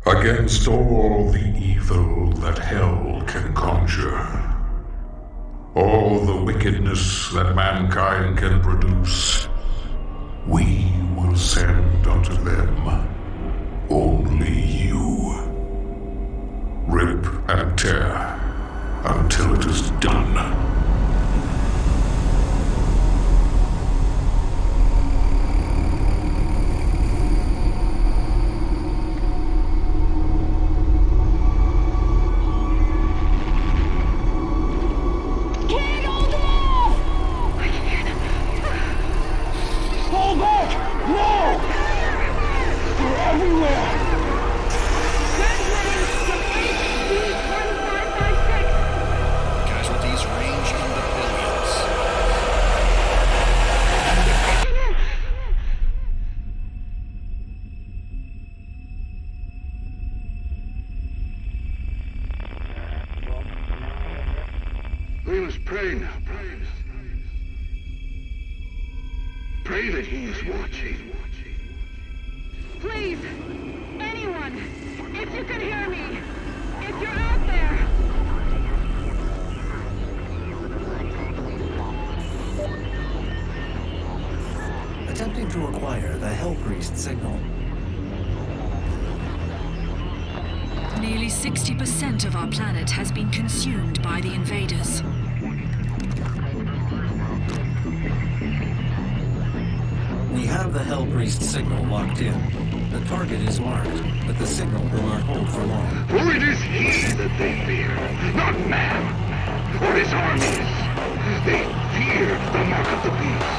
Against all the evil that hell can conjure, all the wickedness that mankind can produce, we will send unto them only you. Rip and tear until it is done. We must pray now, brothers. Pray that he is watching. Please, anyone, if you can hear me, if you're out there. Attempting to acquire the Hell Priest signal. Nearly 60% of our planet has been consumed by the invaders. We have the Hell Priest signal locked in. The target is marked, but the signal will not hold for long. For it is he that they fear, not man, or his armies. They feared the mark of the beast.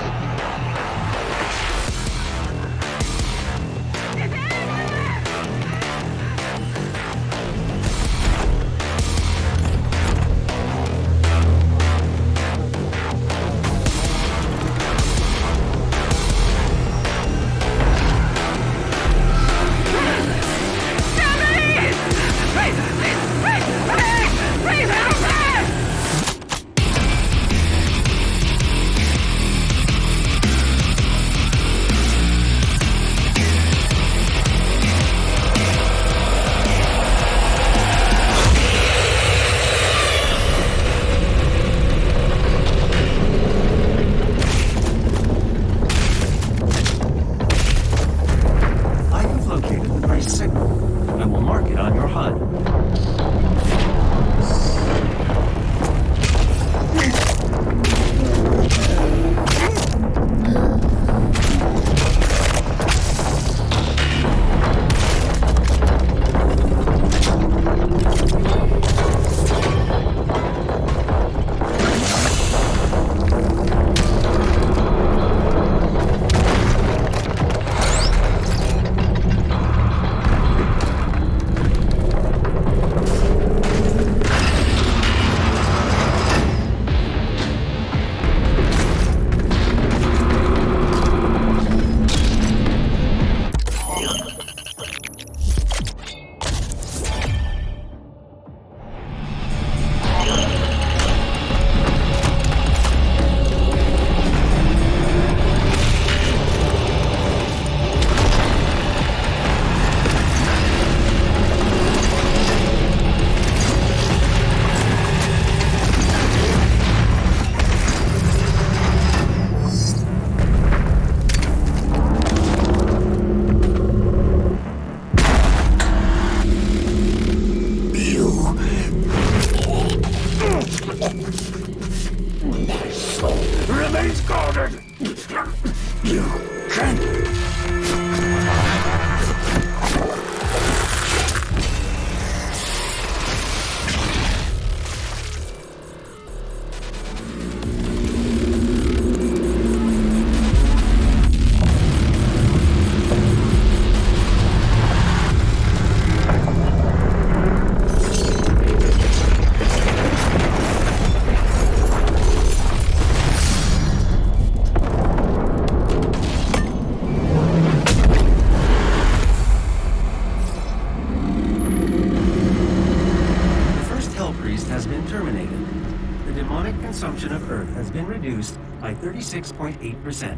Consumption of Earth has been reduced by 36.8%.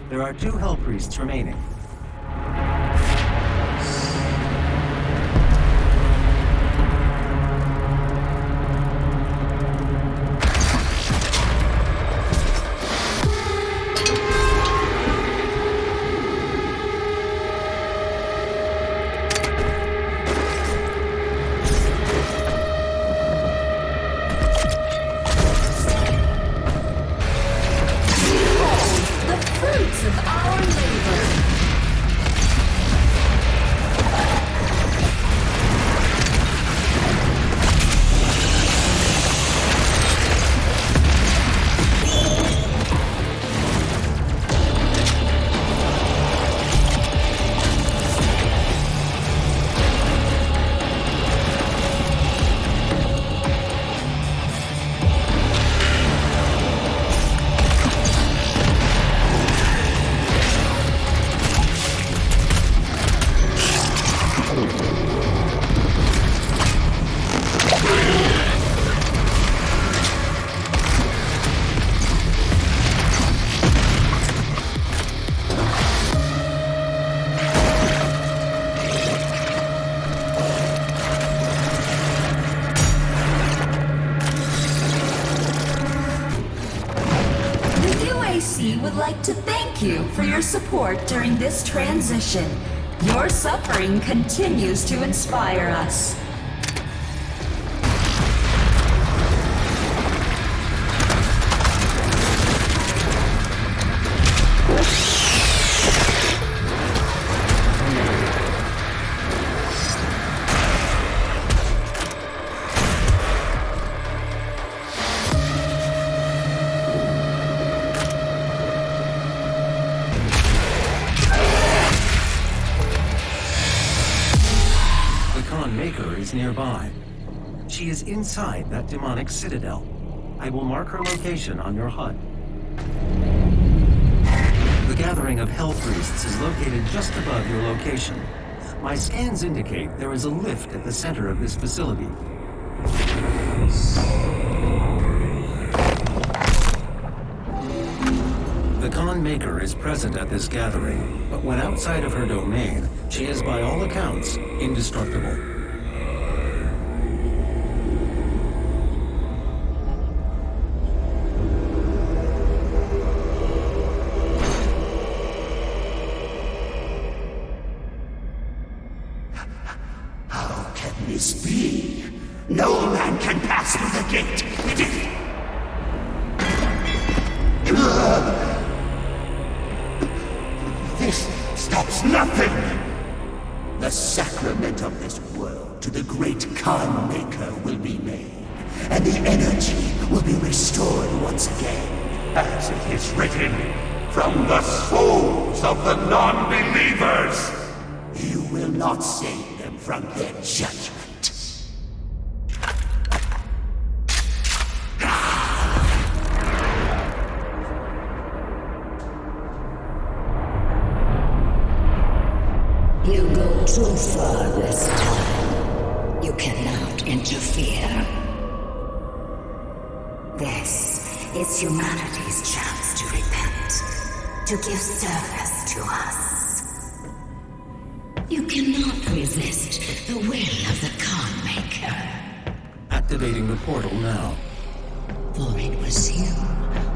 There are 2 Hell Priests remaining. you for your support during this transition. Your suffering continues to inspire us. Maykr is nearby. She is inside that demonic citadel. I will mark her location on your HUD. The gathering of Hell Priests is located just above your location. My scans indicate there is a lift at the center of this facility. The Maykr is present at this gathering, but when outside of her domain, she is by all accounts indestructible. How can this be? No man can pass through the gate. This stops nothing. The sacrament of this world to the great Maykr will be made, and the energy will be restored once again. As it is written, from the souls of the non-believers. You will not save them from their judgment. You go too far this time. You cannot interfere. This is humanity's chance to repent, to give service to us. You cannot resist the will of the Maykr. Activating the portal now. For it was you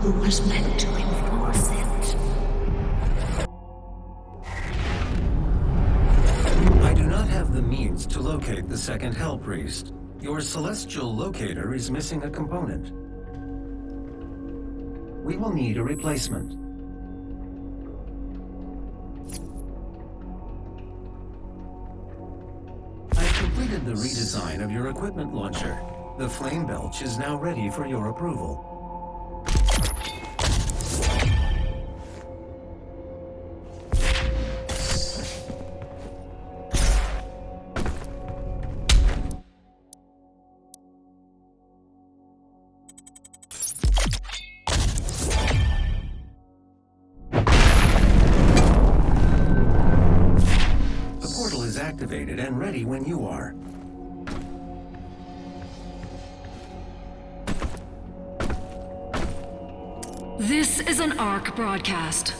who was meant to enforce it. I do not have the means to locate the second Hell Priest. Your celestial locator is missing a component. We will need a replacement. I've completed the redesign of your equipment launcher. The flame belch is now ready for your approval. Activated and ready when you are. This is an ARC broadcast.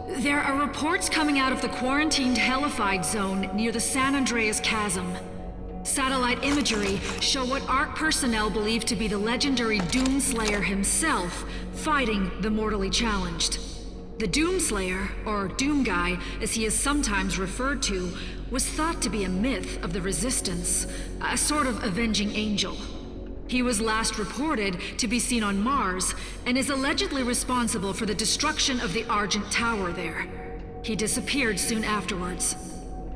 There are reports coming out of the quarantined hellified zone near the San Andreas Chasm. Satellite imagery show what ARC personnel believe to be the legendary Doomslayer himself fighting the mortally challenged. The Doomslayer, or Doom Guy, as he is sometimes referred to, was thought to be a myth of the Resistance, a sort of avenging angel. He was last reported to be seen on Mars, and is allegedly responsible for the destruction of the Argent Tower there. He disappeared soon afterwards.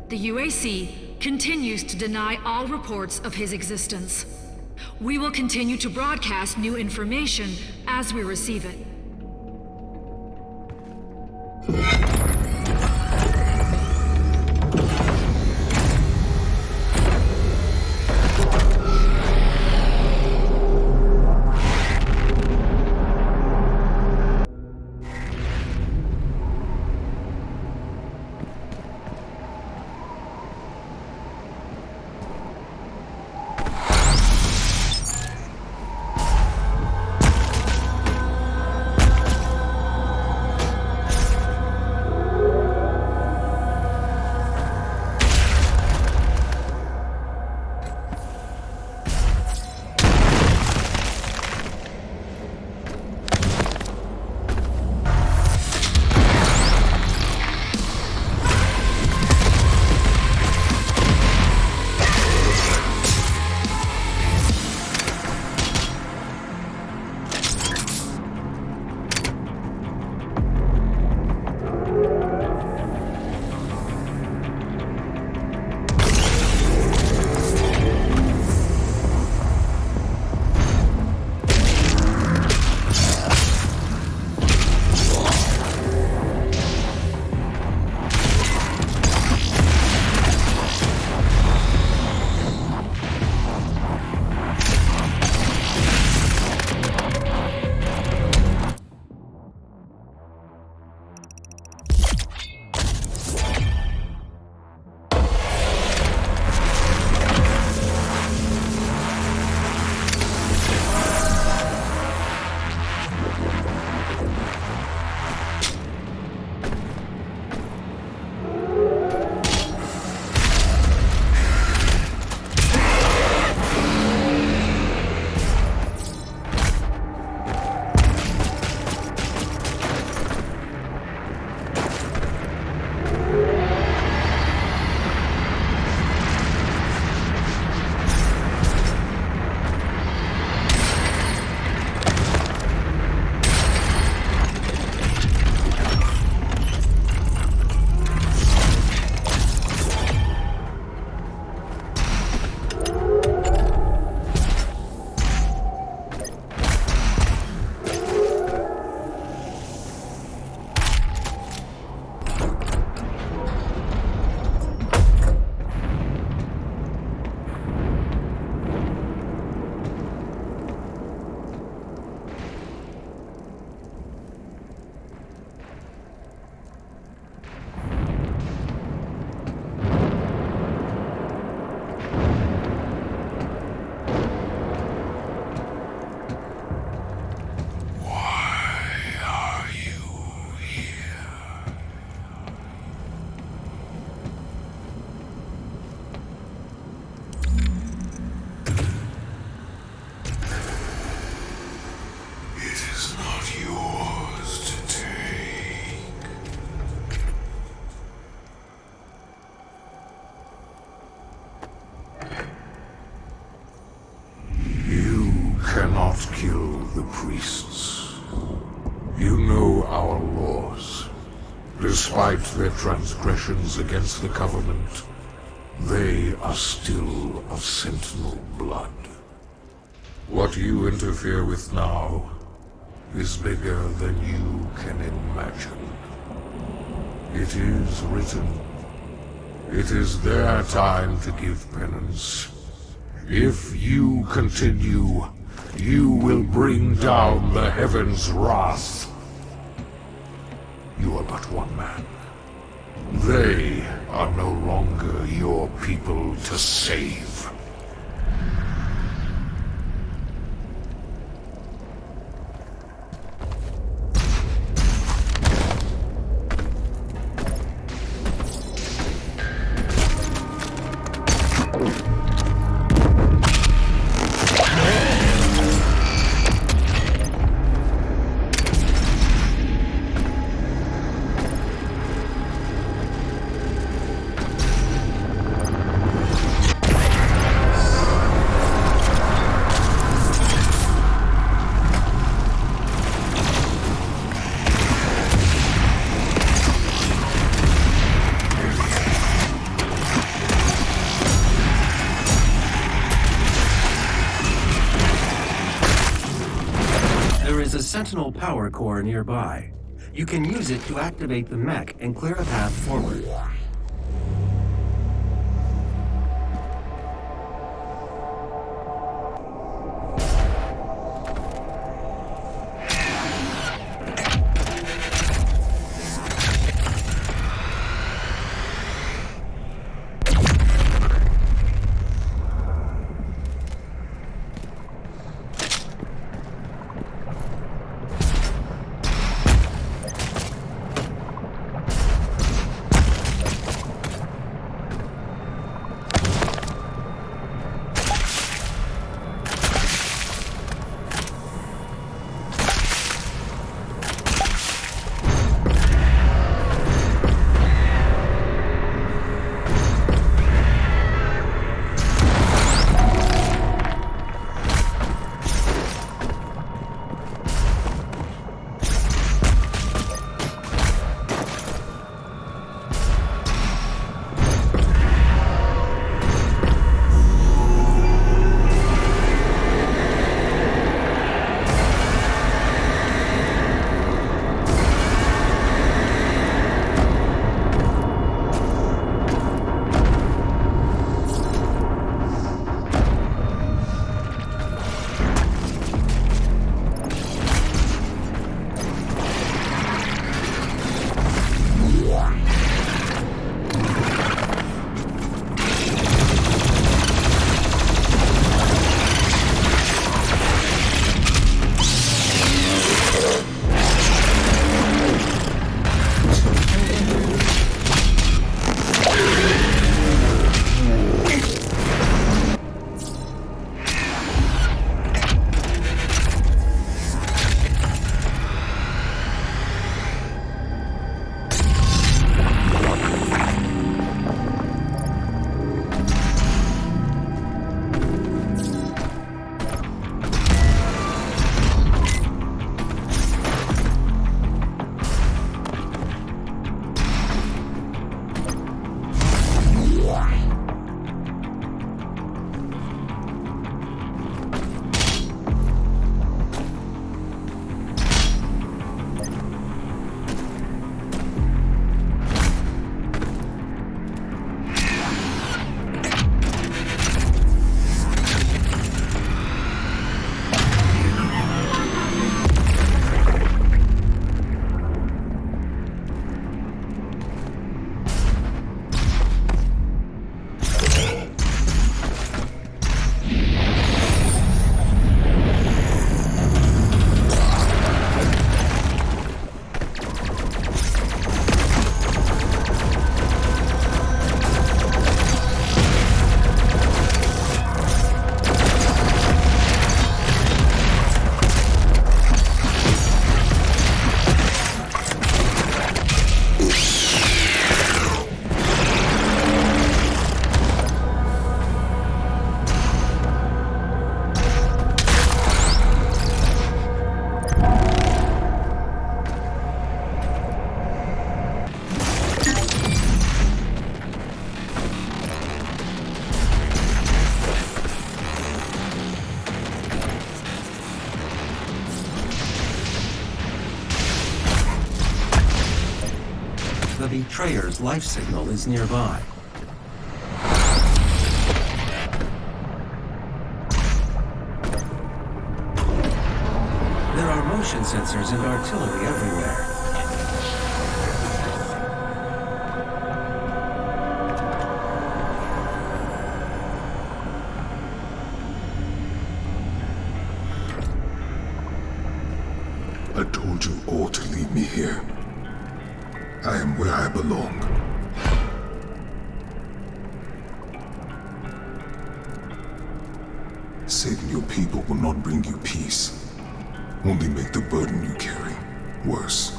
The UAC continues to deny all reports of his existence. We will continue to broadcast new information as we receive it. priests. You know our laws. Despite their transgressions against the Covenant, they are still of Sentinel blood. What you interfere with now is bigger than you can imagine. It is written. It is their time to give penance. If you continue, you will bring down the heavens' wrath. You are but one man. They are no longer your people to save. Sentinel power core nearby. You can use it to activate the mech and clear a path forward. betrayer's life signal is nearby. There are motion sensors and artillery everywhere. I told you all to leave me here. I am where I belong. Saving your people will not bring you peace. Only make the burden you carry worse.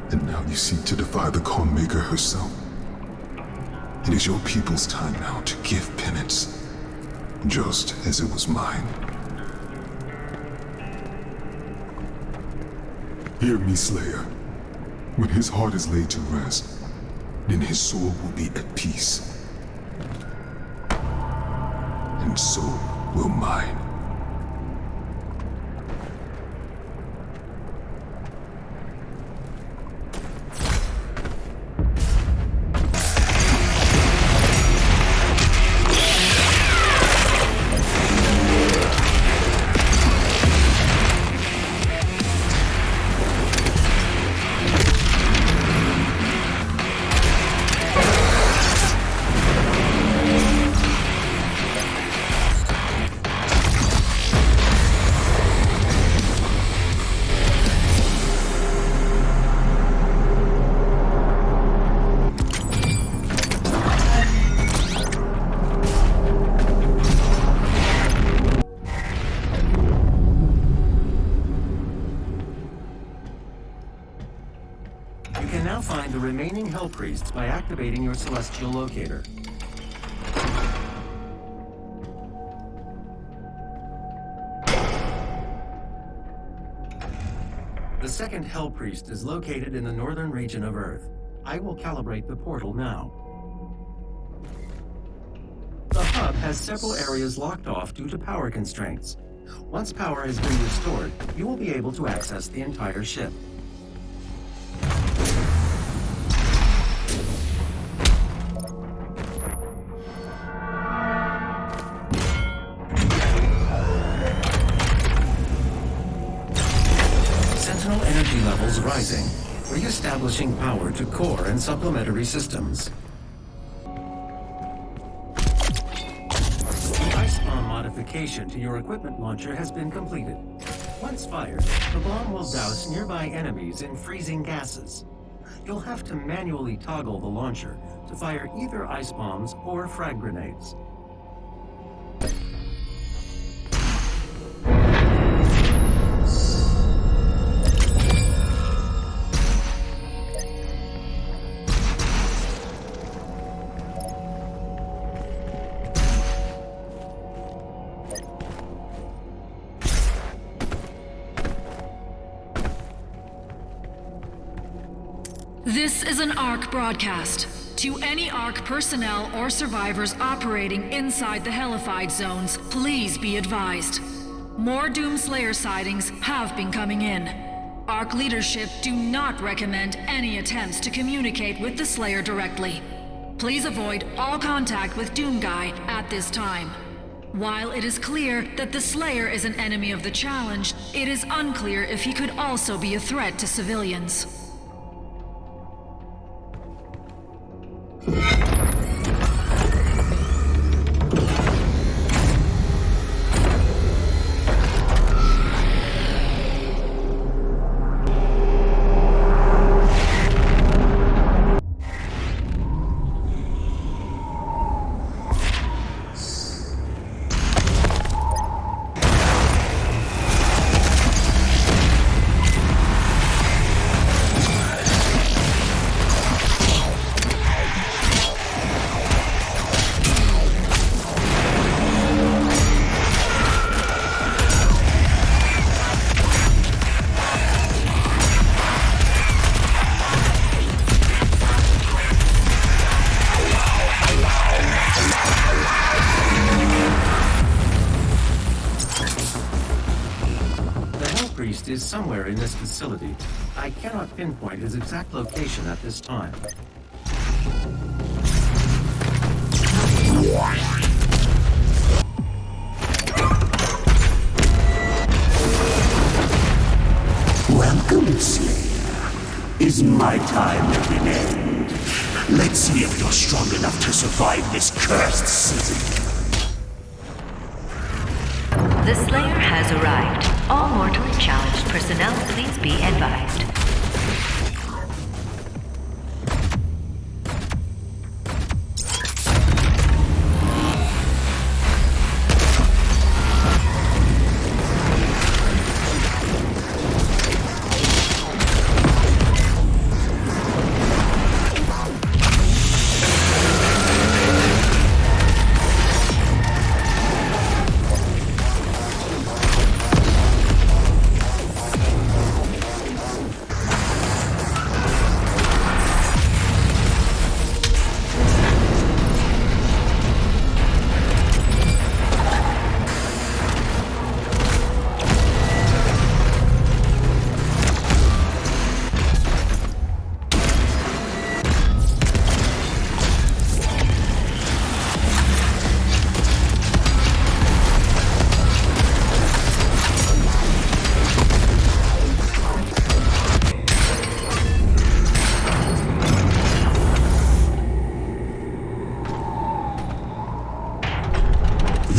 And now you seek to defy the Maykr herself. It is your people's time now to give penance, just as it was mine. Hear me, Slayer. When his heart is laid to rest, then his soul will be at peace. And so will mine. Find the remaining Hell Priests by activating your celestial locator. The second Hell Priest is located in the northern region of Earth. I will calibrate the portal now. The hub has several areas locked off due to power constraints. Once power has been restored, you will be able to access the entire ship. Energy levels rising, re-establishing power to core and supplementary systems. The ice bomb modification to your equipment launcher has been completed. Once fired, the bomb will douse nearby enemies in freezing gases. You'll have to manually toggle the launcher to fire either ice bombs or frag grenades. This is an ARC broadcast. To any ARC personnel or survivors operating inside the Hellified zones, please be advised. More Doomslayer sightings have been coming in. ARC leadership do not recommend any attempts to communicate with the Slayer directly. Please avoid all contact with Doomguy at this time. While it is clear that the Slayer is an enemy of the challenge, it is unclear if he could also be a threat to civilians. Hell Priest is somewhere in this facility. I cannot pinpoint his exact location at this time. Welcome, Slayer. Is my time at an end? Let's see if you're strong enough to survive this cursed season. The Slayer has arrived. All mortally challenged personnel, please be advised.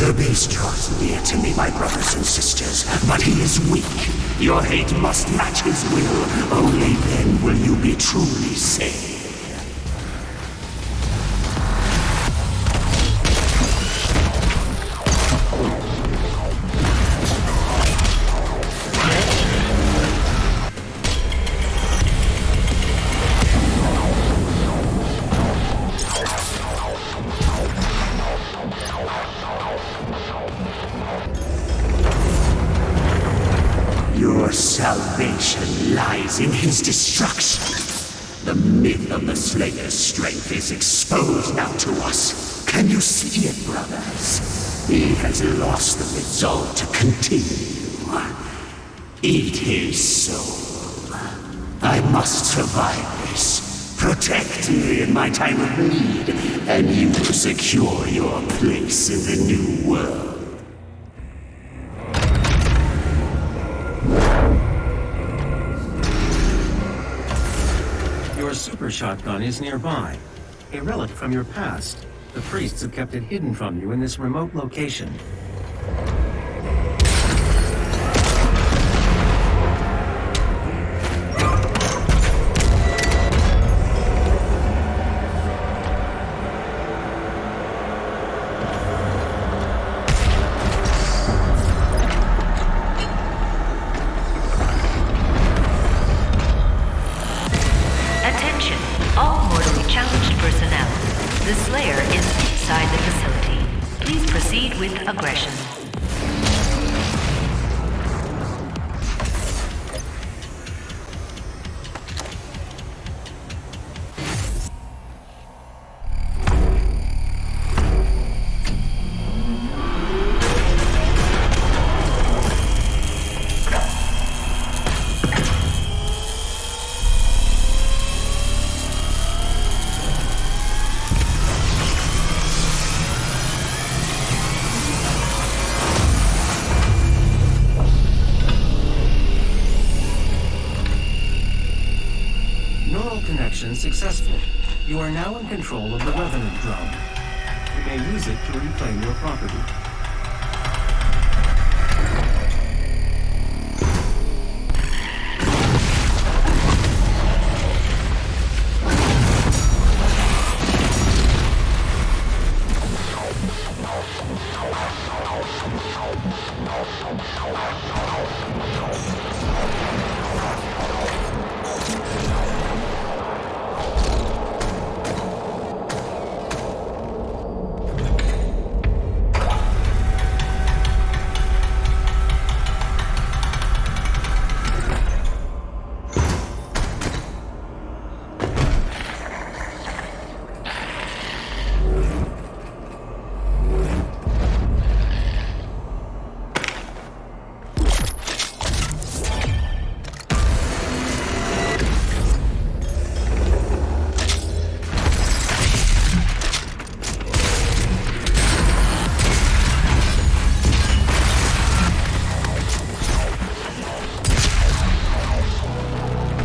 The beast draws near to me, my brothers and sisters, but he is weak. Your hate must match his will. Only then will you be truly saved. Your salvation lies in his destruction. The myth of the Slayer's strength is exposed now to us. Can you see it, brothers? He has lost the resolve to continue. Eat his soul. I must survive this. Protect me in my time of need, and you will secure your place in the new world. Your super shotgun is nearby. A relic from your past. The priests have kept it hidden from you in this remote location. Attention, all mortally challenged personnel. The Slayer is inside the facility. Please proceed with aggression. Neural connection successful. You are now in control of the Revenant drone. You may use it to reclaim your property.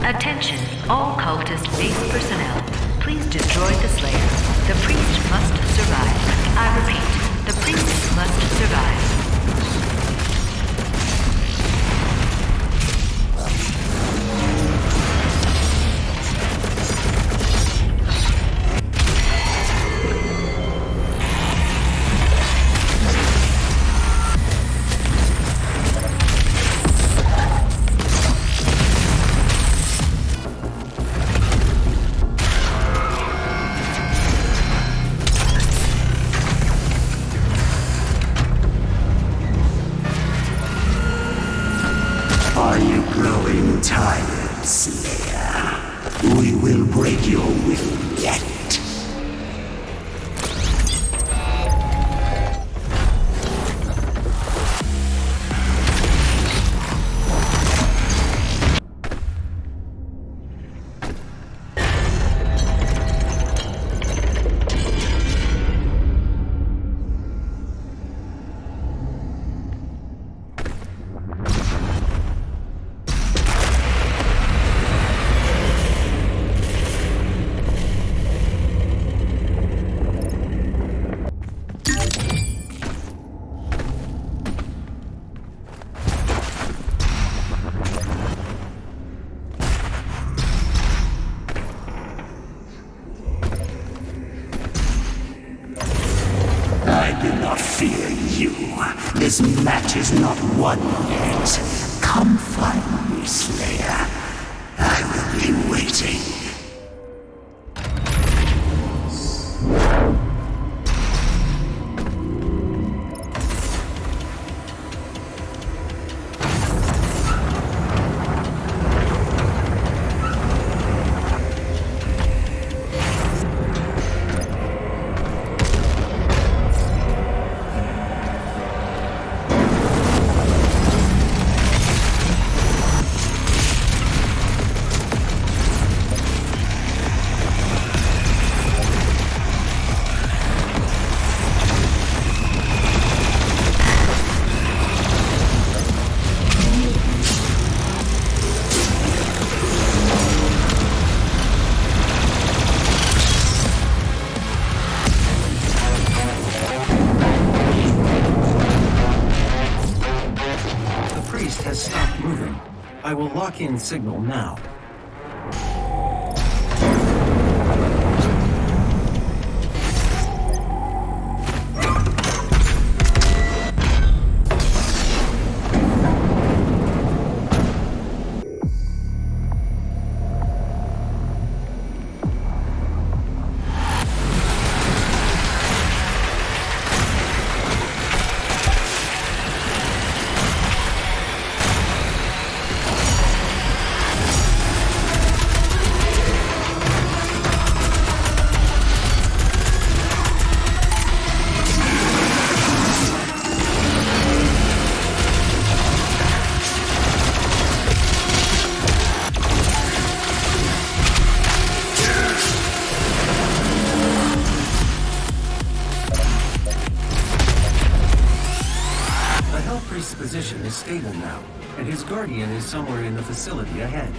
Attention, all cultist base personnel. Please destroy the Slayer. The priest must survive. I repeat, the priest must survive. Are you growing tired, Slayer? We will break your will yet. I do not fear you. This match is not won yet. Come find me, Slayer. I will be waiting. Has stopped moving. I will lock in signal now. Priest's position is stable now, and his guardian is somewhere in the facility ahead.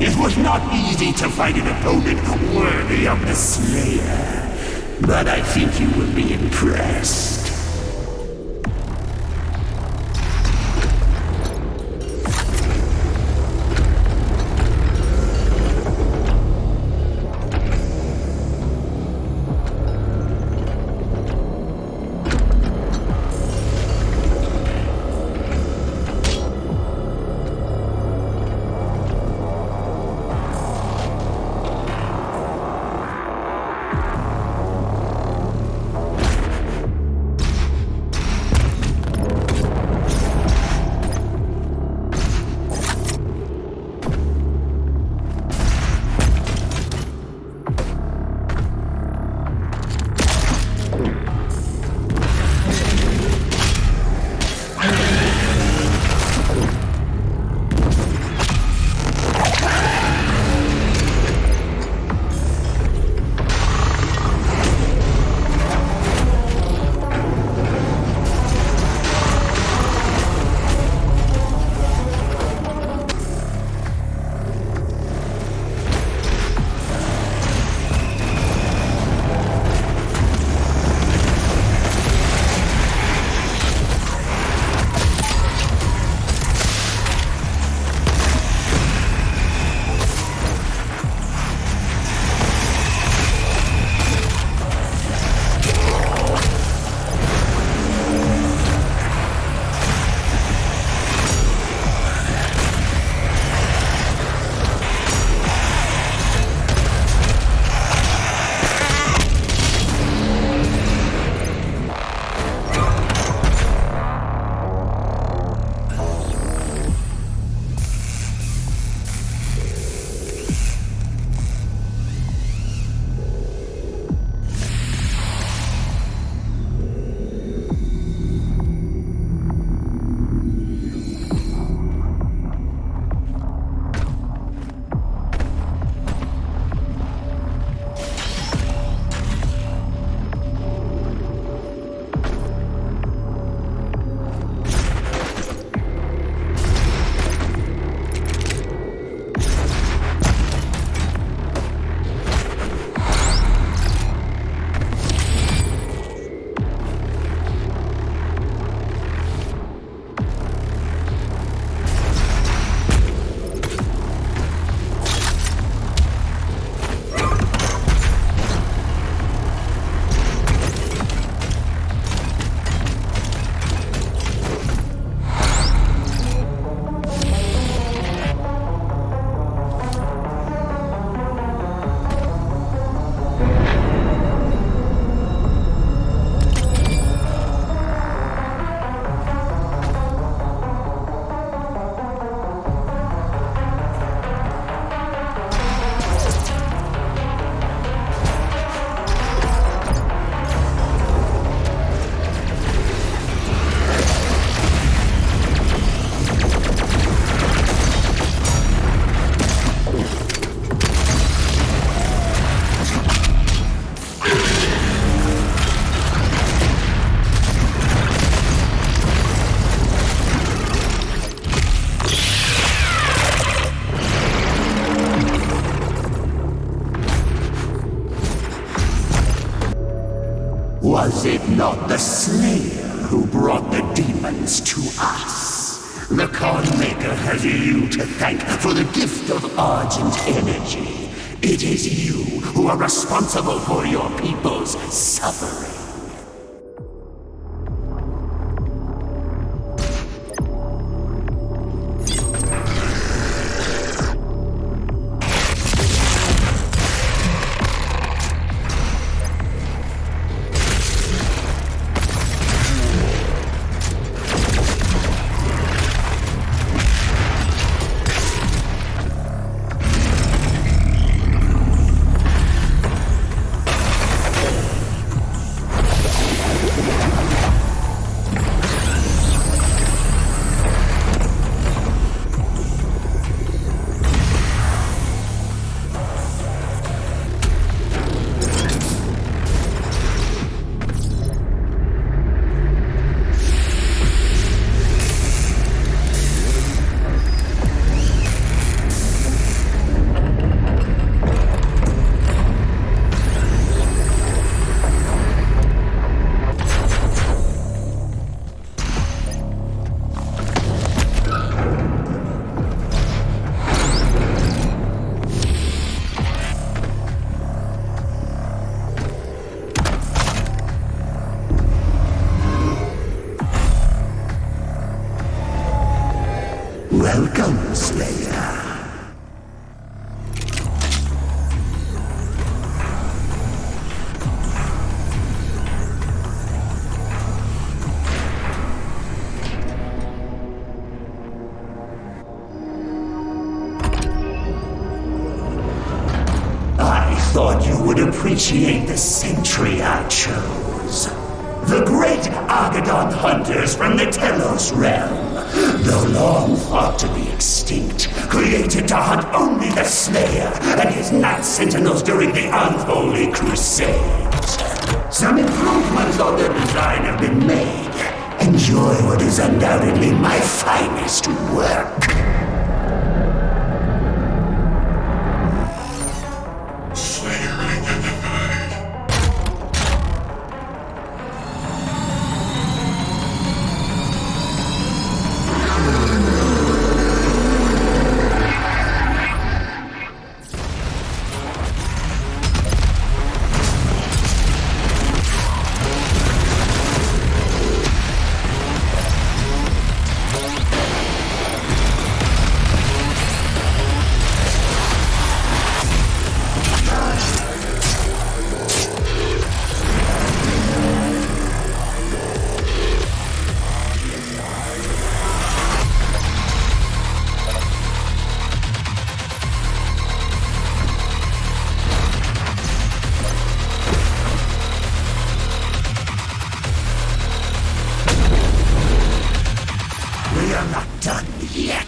It was not easy to find an opponent worthy of the Slayer. but I think you will be impressed. Was it not the Slayer who brought the demons to us? The Maykr has you to thank for the gift of Argent energy. It is you who are responsible for your people's suffering. initiate the sentry I chose. The great Argadon hunters from the Telos realm, though long thought to be extinct, created to hunt only the Slayer and his Night Sentinels during the Unholy Crusades. Some improvements on their design have been made. Enjoy what is undoubtedly my finest work. Slayer identified. We are not done yet.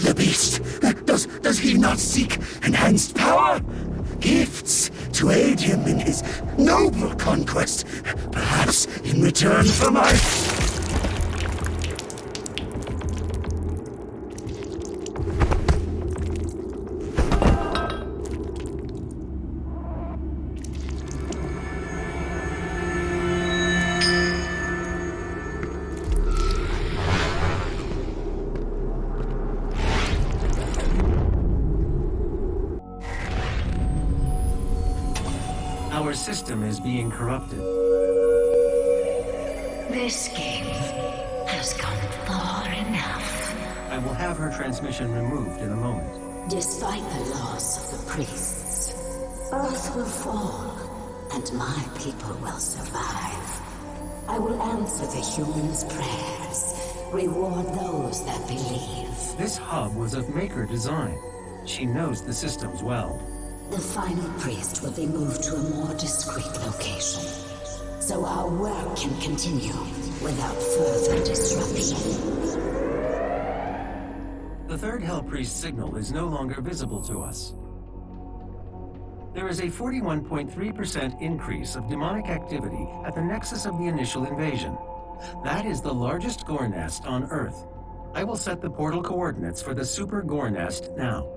The beast, does he not seek enhanced power? Gifts to aid him in his noble conquest, perhaps in return for my... Our system is being corrupted. This game has gone far enough. I will have her transmission removed in a moment. Despite the loss of the priests, Earth will fall, and my people will survive. I will answer the humans' prayers, reward those that believe. This hub was of Maykr design. She knows the systems well. The final priest will be moved to a more discreet location, so our work can continue without further disruption. The third Hell Priest signal is no longer visible to us. There is a 41.3% increase of demonic activity at the nexus of the initial invasion. That is the largest gore nest on Earth. I will set the portal coordinates for the super gore nest now.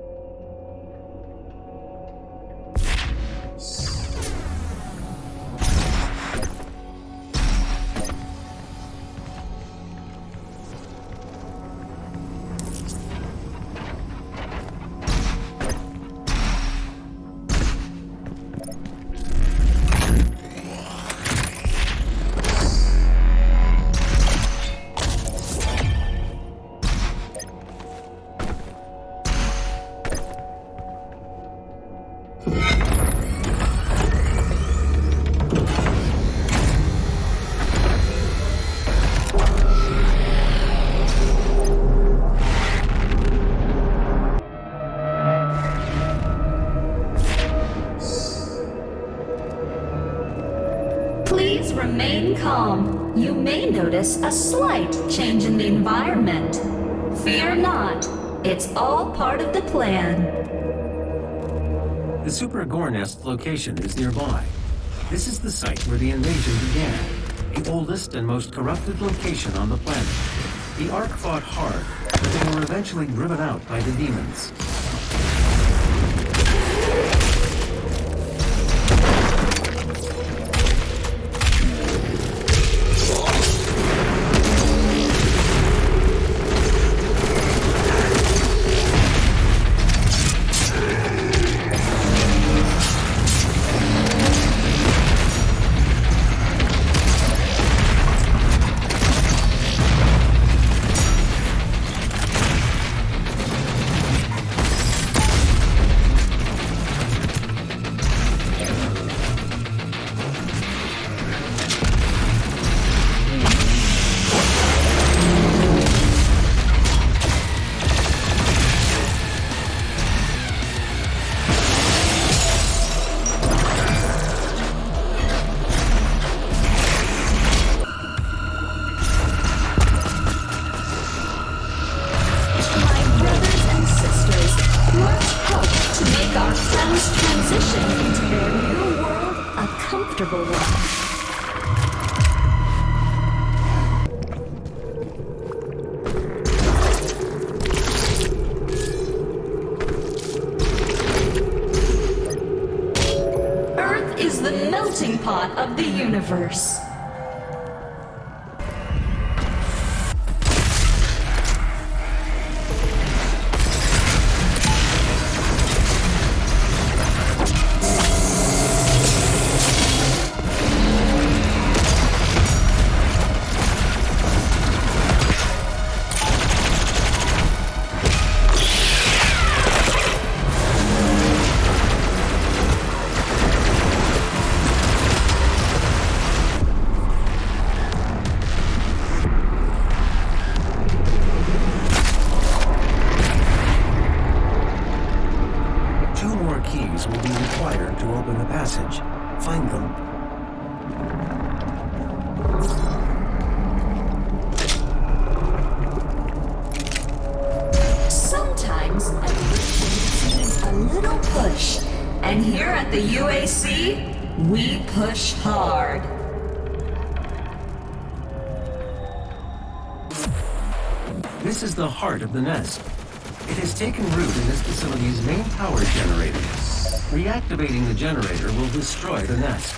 Please remain calm. You may notice a slight change in the environment. Fear not. It's all part of the plan. The Super Gore Nest location is nearby. This is the site where the invasion began, the oldest and most corrupted location on the planet. The Ark fought hard, but they were eventually driven out by the demons. Of the universe. And here at the UAC, we push hard. This is the heart of the nest. It has taken root in this facility's main power generator. Reactivating the generator will destroy the nest.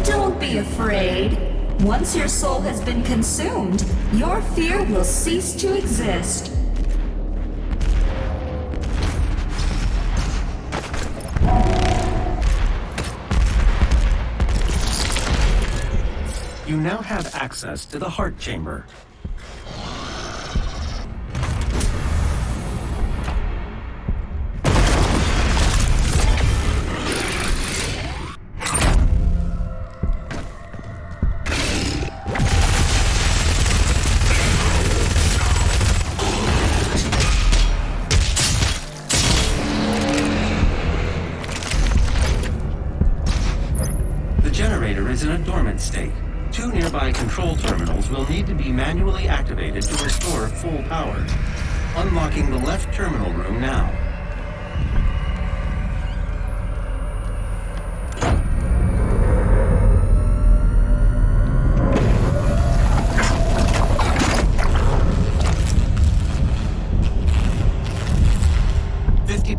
'Don't be afraid. Once your soul has been consumed, your fear will cease to exist. You now have access to the heart chamber. The generator is in a dormant state. 2 nearby control terminals will need to be manually activated to restore full power. Unlocking the left terminal room now.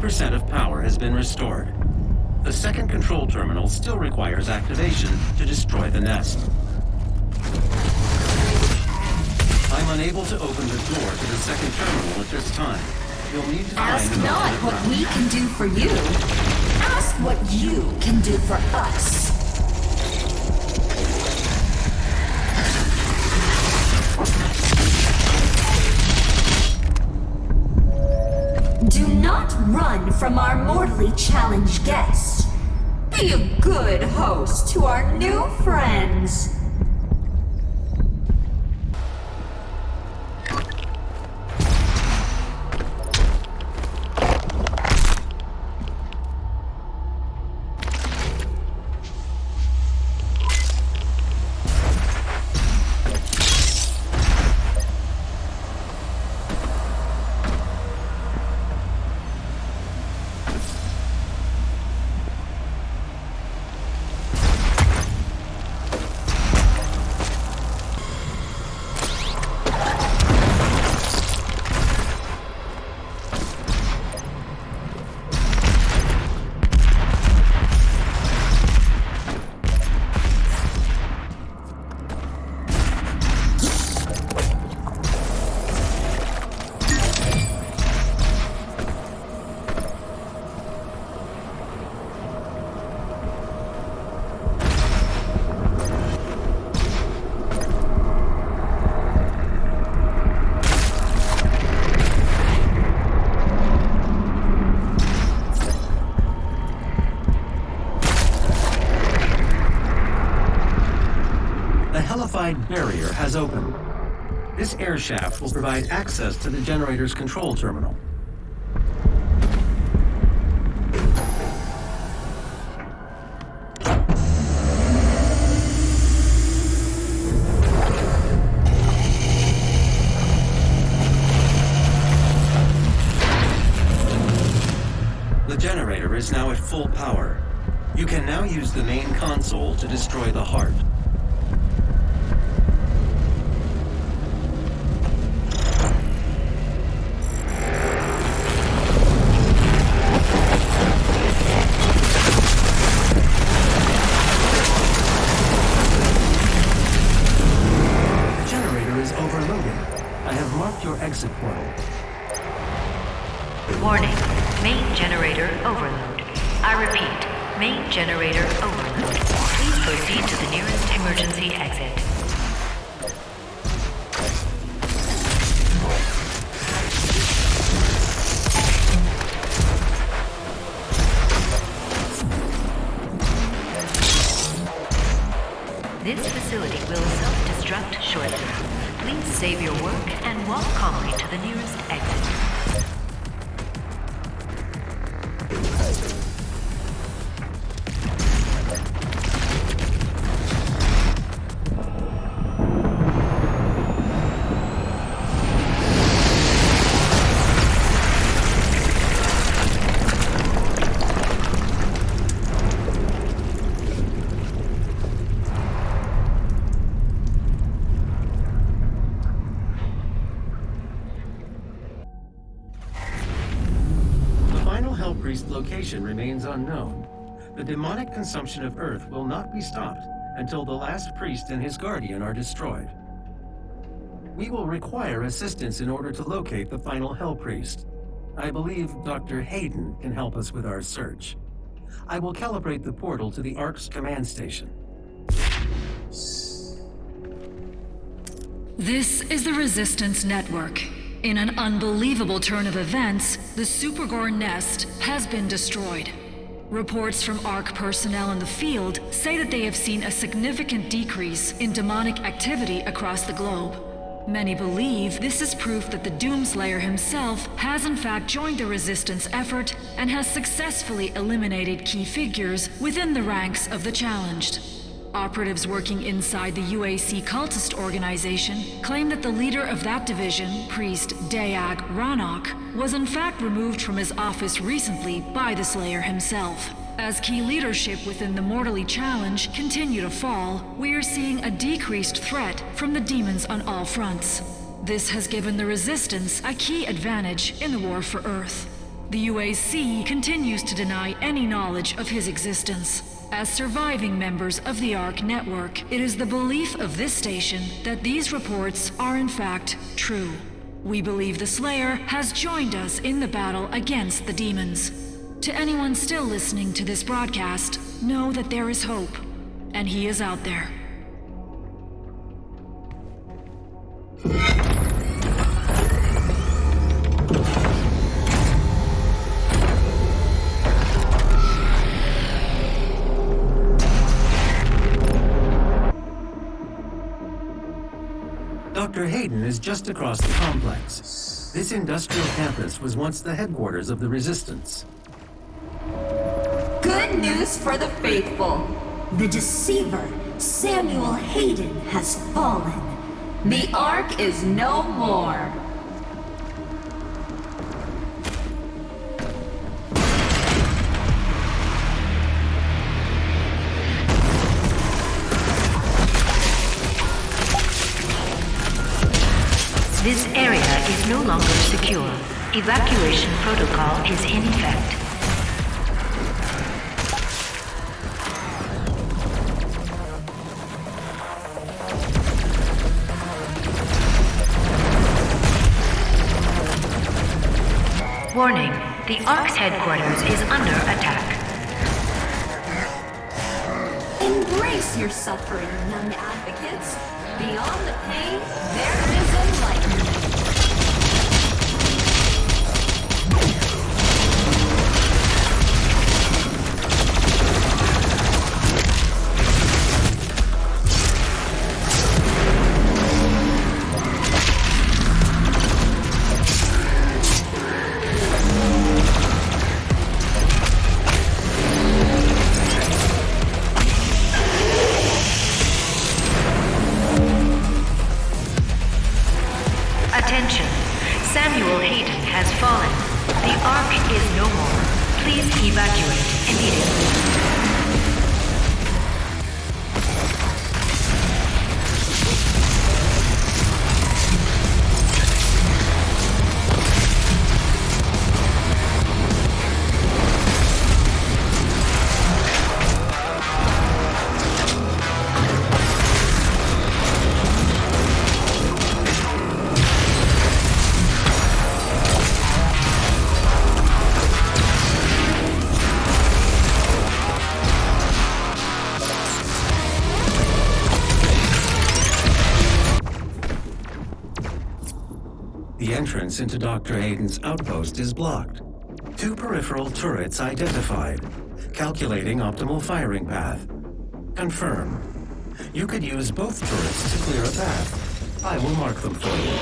% of power has been restored. The second control terminal still requires activation to destroy the nest. I'm unable to open the door to the second terminal at this time. You'll need to Ask find not what we can do for you. what you can do for us. Do not run from our mortally challenged guests. Be a good host to our new friends. Barrier has opened. This air shaft will provide access to the generator's control terminal. The generator is now at full power. You can now use the main console to destroy the heart. Exit portal. Warning, main generator overload. I repeat, main generator overload. Please proceed to the nearest emergency exit. This facility will self-destruct shortly. Please save your work and walk calmly to the nearest exit. Location remains unknown. The demonic consumption of Earth will not be stopped until the last priest and his guardian are destroyed. We will require assistance in order to locate the final Hell Priest. I believe Dr. Hayden can help us with our search. I will calibrate the portal to the Ark's command station. This is the Resistance Network. In an unbelievable turn of events, the Supergore nest has been destroyed. Reports from ARC personnel in the field say that they have seen a significant decrease in demonic activity across the globe. Many believe this is proof that the Doomslayer himself has in fact joined the Resistance effort and has successfully eliminated key figures within the ranks of the challenged. Operatives working inside the UAC cultist organization claim that the leader of that division, Priest Dayag Ranok, was in fact removed from his office recently by the Slayer himself. As key leadership within the mortally challenged continue to fall, we are seeing a decreased threat from the demons on all fronts. This has given the Resistance a key advantage in the war for Earth. The UAC continues to deny any knowledge of his existence. As surviving members of the ARC network, it is the belief of this station that these reports are in fact true. We believe the Slayer has joined us in the battle against the demons. To anyone still listening to this broadcast, know that there is hope, and he is out there. Dr. Hayden is just across the complex. This industrial campus was once the headquarters of the Resistance. Good news for the faithful. The deceiver, Samuel Hayden, has fallen. The Ark is no more. This area is no longer secure. Evacuation protocol is in effect. Warning, the Ark's headquarters is under attack. Embrace your suffering, young advocates. Beyond the pain, there is enlightenment. Attention, Samuel Hayden has fallen. The Ark is no more. Please evacuate immediately. The entrance into Dr. Hayden's outpost is blocked. 2 peripheral turrets identified. Calculating optimal firing path. Confirm. You could use both turrets to clear a path. I will mark them for you.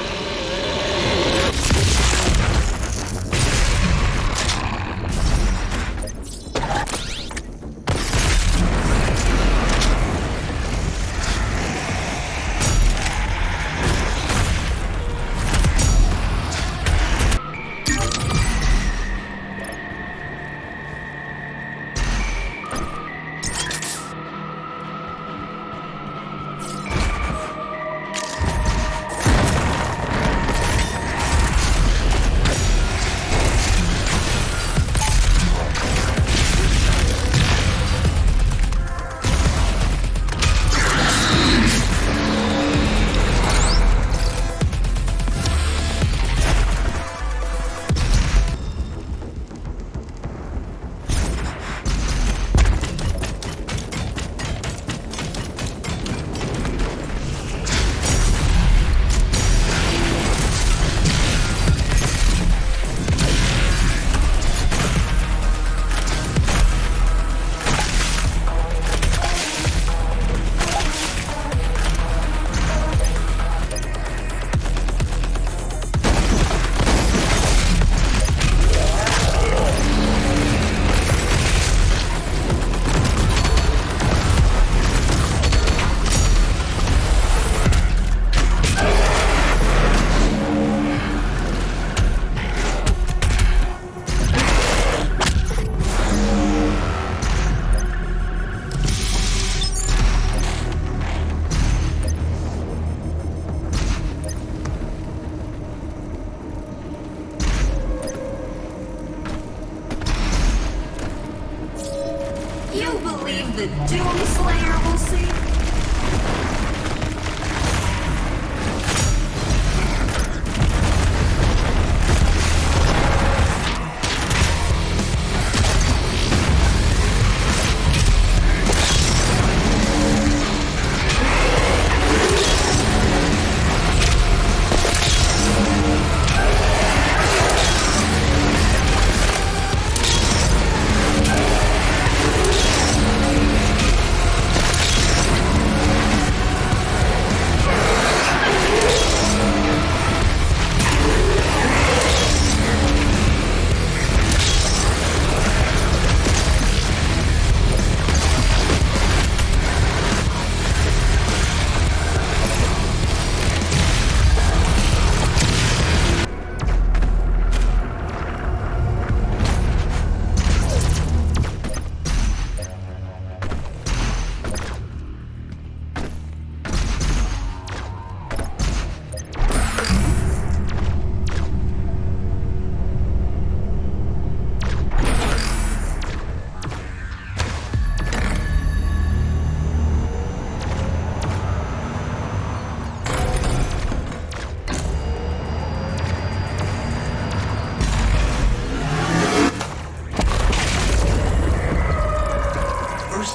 The Doomslayer will see.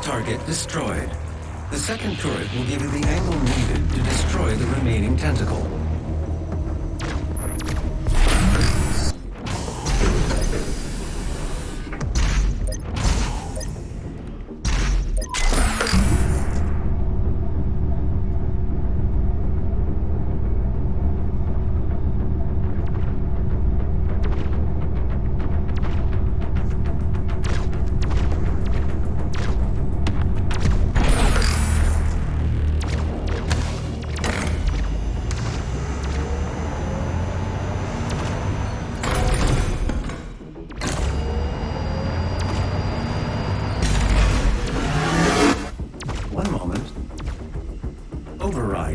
target destroyed. The second turret will give you the angle needed to destroy the remaining tentacle.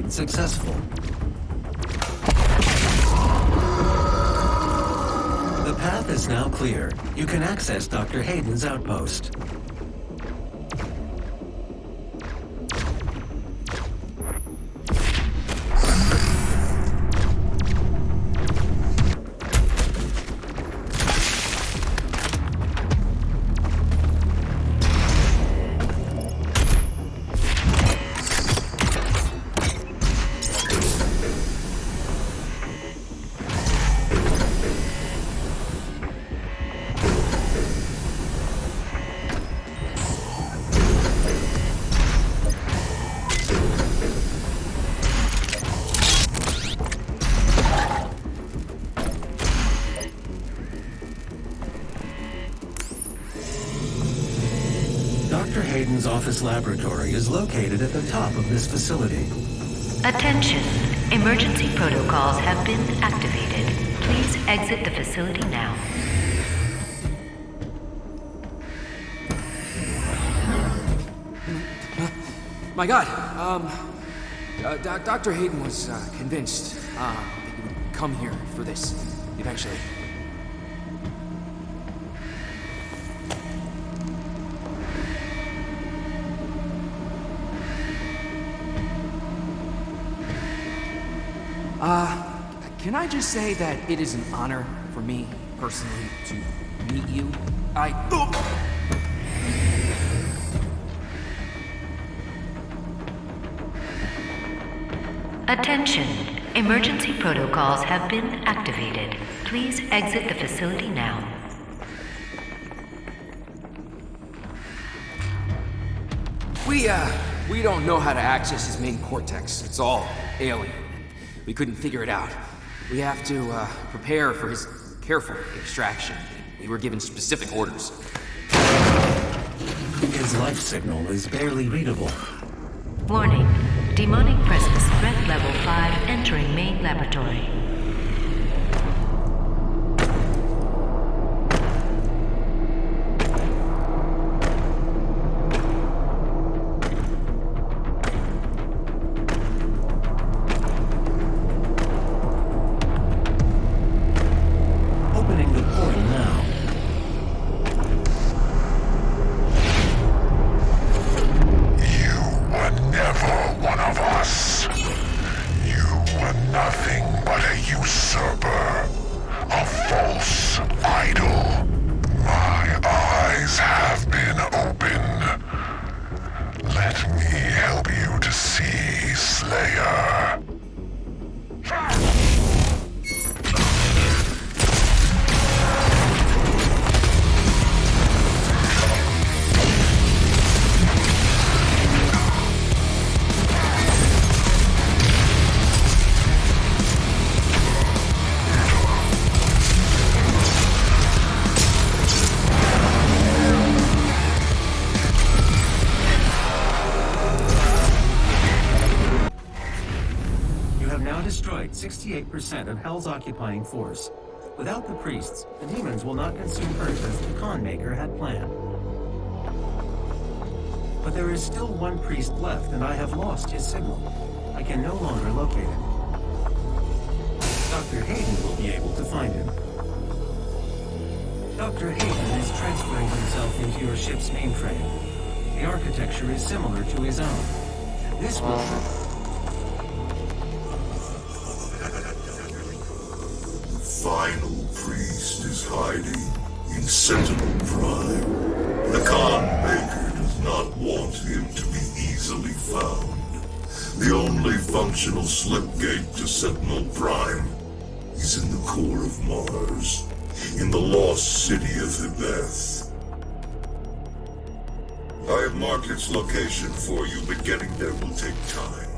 Successful. The path is now clear. You can access Dr. Hayden's outpost. Dr. Hayden's office laboratory is located at the top of this facility. Attention. Emergency protocols have been activated. Please exit the facility now. My God, Dr. Hayden was convinced that you would come here for this eventually. Can I just say that it is an honor for me, personally, to meet you? Attention. Emergency protocols have been activated. Please exit the facility now. We don't know how to access his main cortex. It's all alien. We couldn't figure it out. We have to prepare for his careful extraction. We were given specific orders. His life signal is barely readable. Warning. Demonic presence threat level 5 entering main laboratory. Destroyed 68% of Hell's occupying force. Without the priests, the demons will not consume Earth as the Con Maykr had planned. But there is still one priest left, and I have lost his signal. I can no longer locate him. Dr. Hayden will be able to find him. Dr. Hayden is transferring himself into your ship's mainframe. The architecture is similar to his own. This will... Final priest is hiding in Sentinel Prime. The Con Maykr does not want him to be easily found. The only functional slipgate to Sentinel Prime is in the core of Mars, in the lost city of Hibeth. I have marked its location for you, but getting there will take time.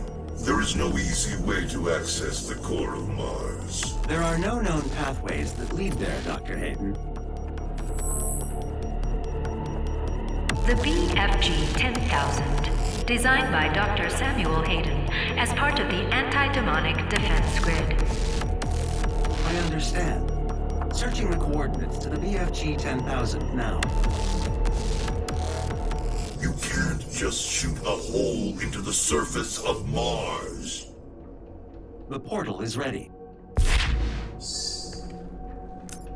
There is no easy way to access the core of Mars. There are no known pathways that lead there, Dr. Hayden. The BFG 10,000, designed by Dr. Samuel Hayden as part of the anti-demonic defense grid. I understand. Searching the coordinates to the BFG 10,000 now. You can't just shoot a hole into the surface of Mars. The portal is ready.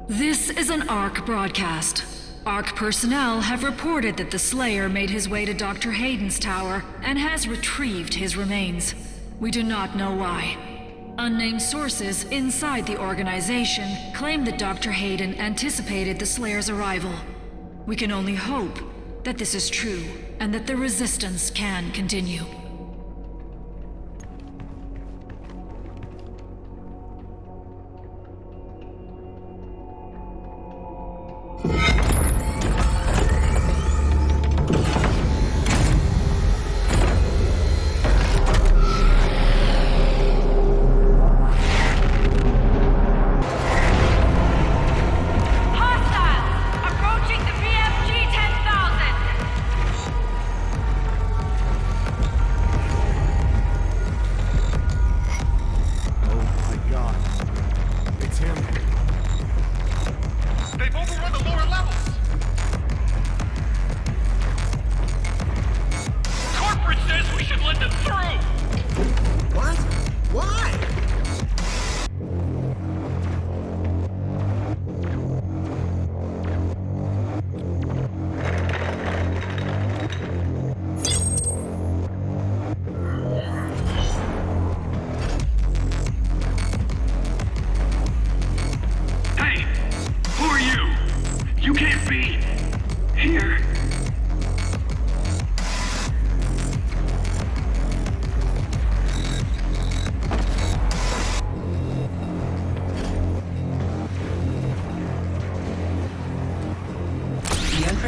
This is an ARC broadcast. ARC personnel have reported that the Slayer made his way to Dr. Hayden's tower and has retrieved his remains. We do not know why. Unnamed sources inside the organization claim that Dr. Hayden anticipated the Slayer's arrival. We can only hope that this is true and that the resistance can continue.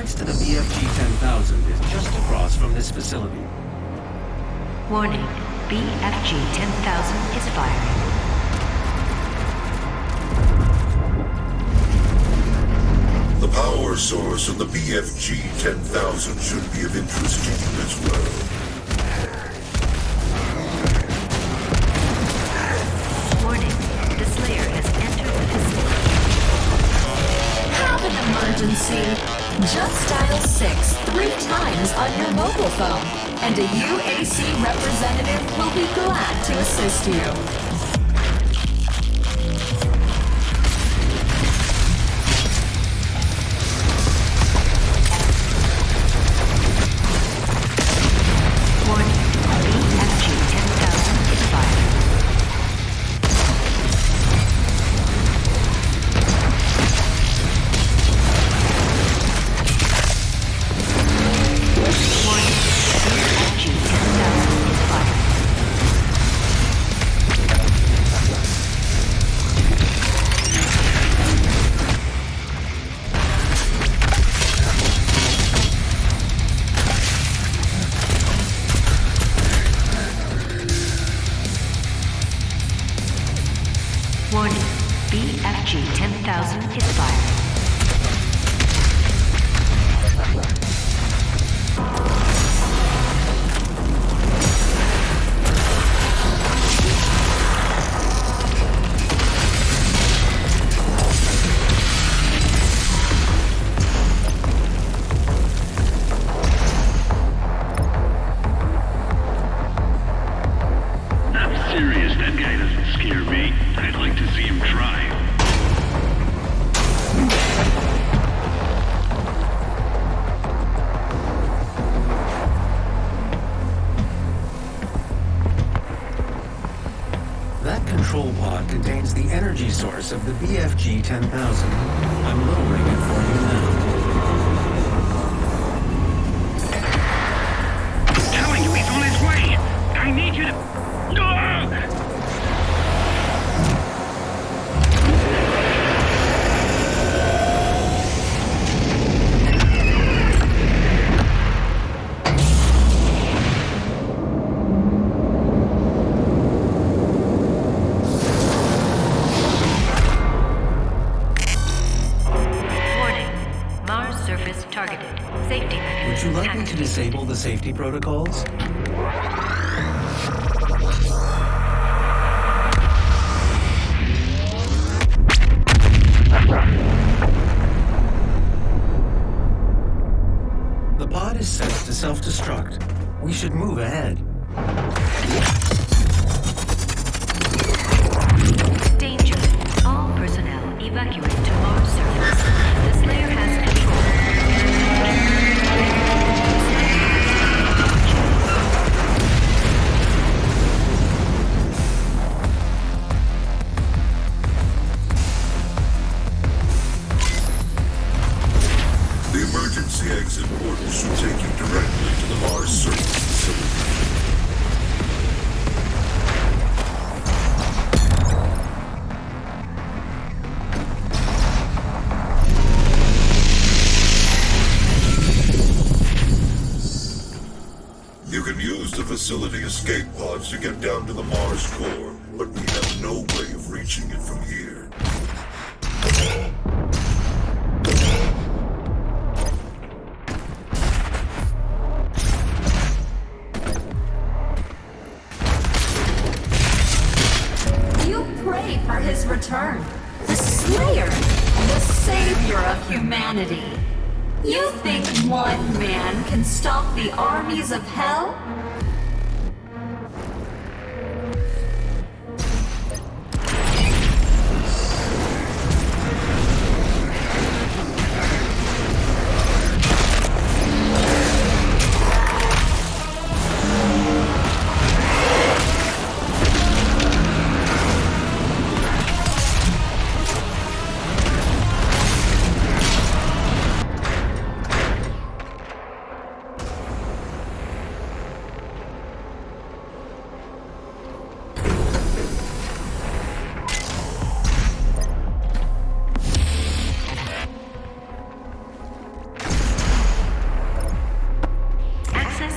To the BFG 10,000 is just across from this facility. Warning, BFG 10,000 is firing. The power source of the BFG 10,000 should be of interest to you as well. Warning, the Slayer has entered the facility. Have an emergency. Just dial 6 3 times on your mobile phone, and a UAC representative will be glad to assist you. Warning, BFG 10,000 is firing. Warning, BFG 10,000 is firing. I'm serious, that guy doesn't scare me. I'd like to see him try. That control pod contains the energy source of the BFG 10,000. I'm lowering it for you now. the safety protocols? The pod is set to self-destruct. We should move ahead. Danger. All personnel evacuate to Mars surface. The Slayer has control. The emergency exit portal should take you directly to the Mars surface facility. You can use the facility escape pods to get down to the Mars core, but we have no way of reaching it from here. You pray for his return. The Slayer, the savior of humanity. You think one man can stop the armies of hell?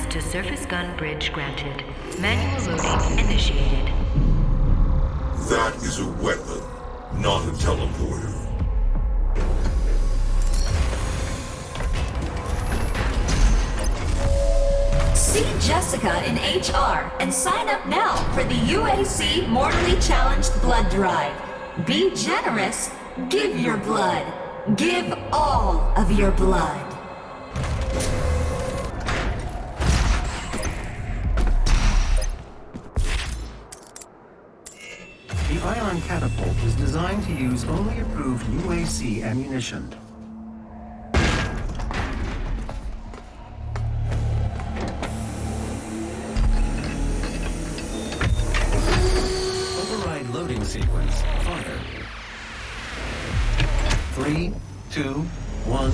To surface gun bridge granted. Manual loading initiated. That is a weapon, not a teleporter. See Jessica in HR and sign up now for the UAC Mortally Challenged Blood Drive. Be generous. Give your blood. Give all of your blood. The ion catapult is designed to use only approved UAC ammunition. Override loading sequence. Fire. 3, 2, 1.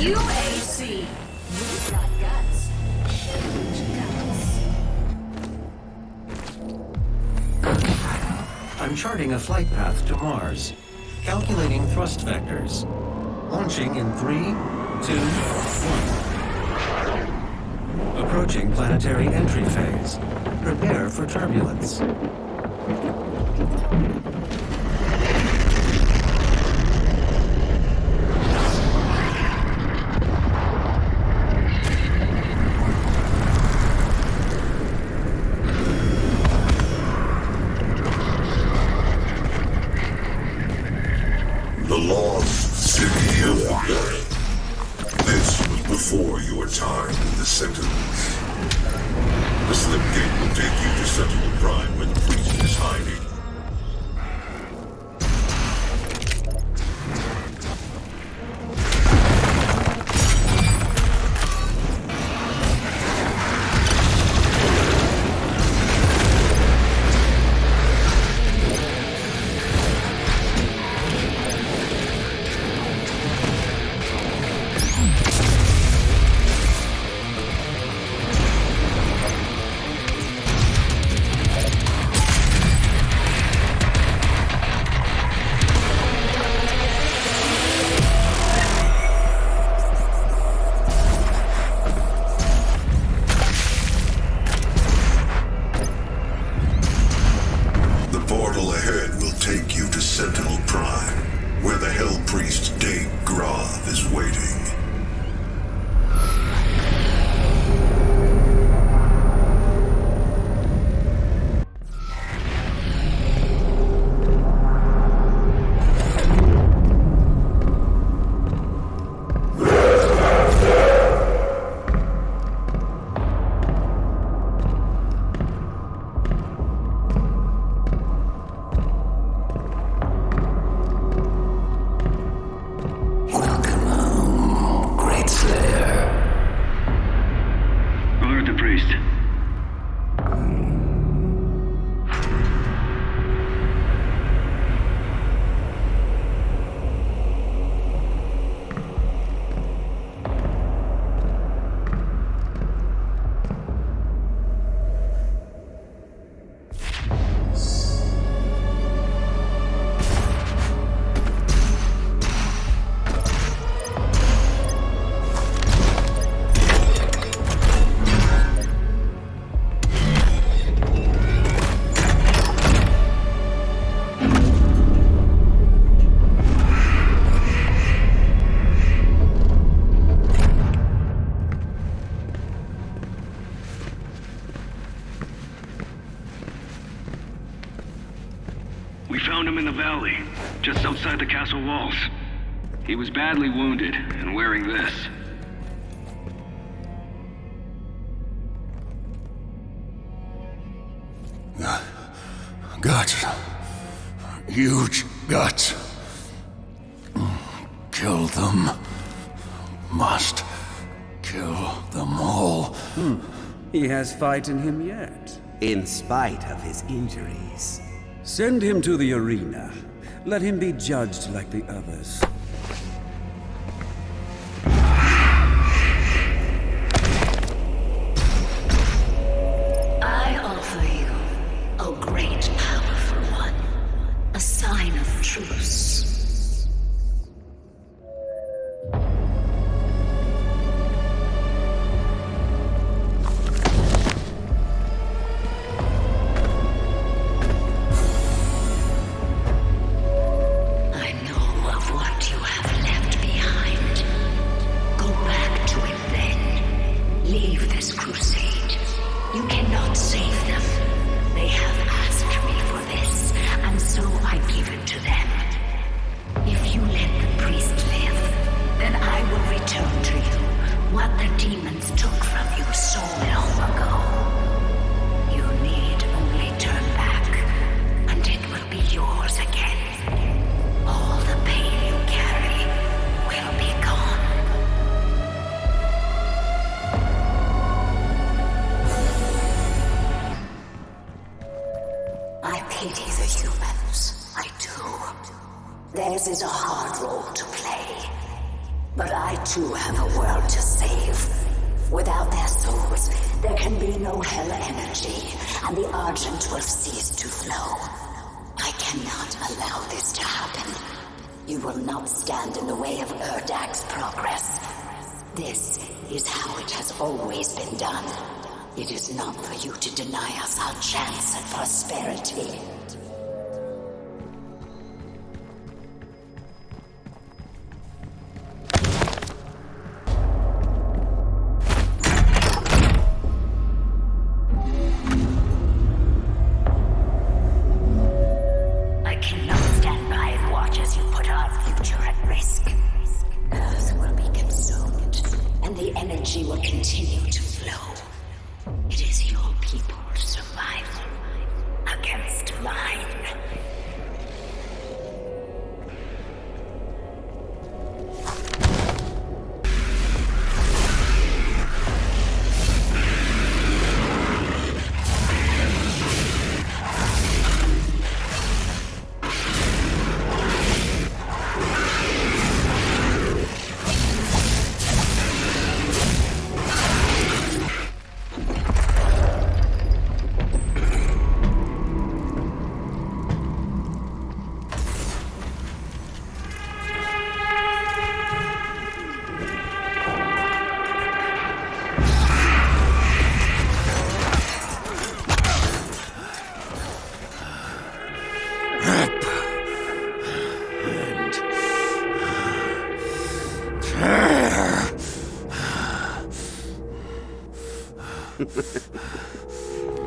UAC. We've got guts. Huge guts. I'm charting a flight path to Mars. Calculating thrust vectors. Launching in 3, 2, 1. Approaching planetary entry phase. Prepare for turbulence. The lost city of the dead. This was before your time in the Sentinels. The slip gate will take you to Sentinel Prime where the priest is hiding. We found him in the valley, just outside the castle walls. He was badly wounded and wearing this. Guts. Huge guts. Kill them. Must kill them all. He has fight in him yet. In spite of his injuries. Send him to the arena. Let him be judged like the others. I offer you, O great powerful one, a sign of truce. Theirs is a hard role to play, but I too have a world to save. Without their souls, there can be no hell energy, and the Argent will cease to flow. I cannot allow this to happen. You will not stand in the way of Erdag's progress. This is how it has always been done. It is not for you to deny us our chance at prosperity.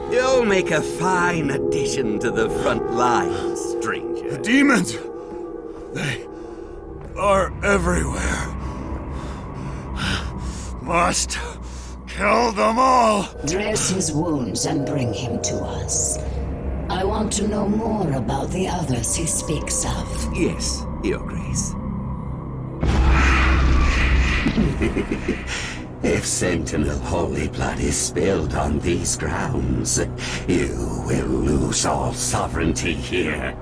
You'll make a fine addition to the front lines, stranger. The demons! They are everywhere. Must kill them all! Dress his wounds and bring him to us. I want to know more about the others he speaks of. Yes, Your Grace. If Sentinel holy blood is spilled on these grounds, you will lose all sovereignty here.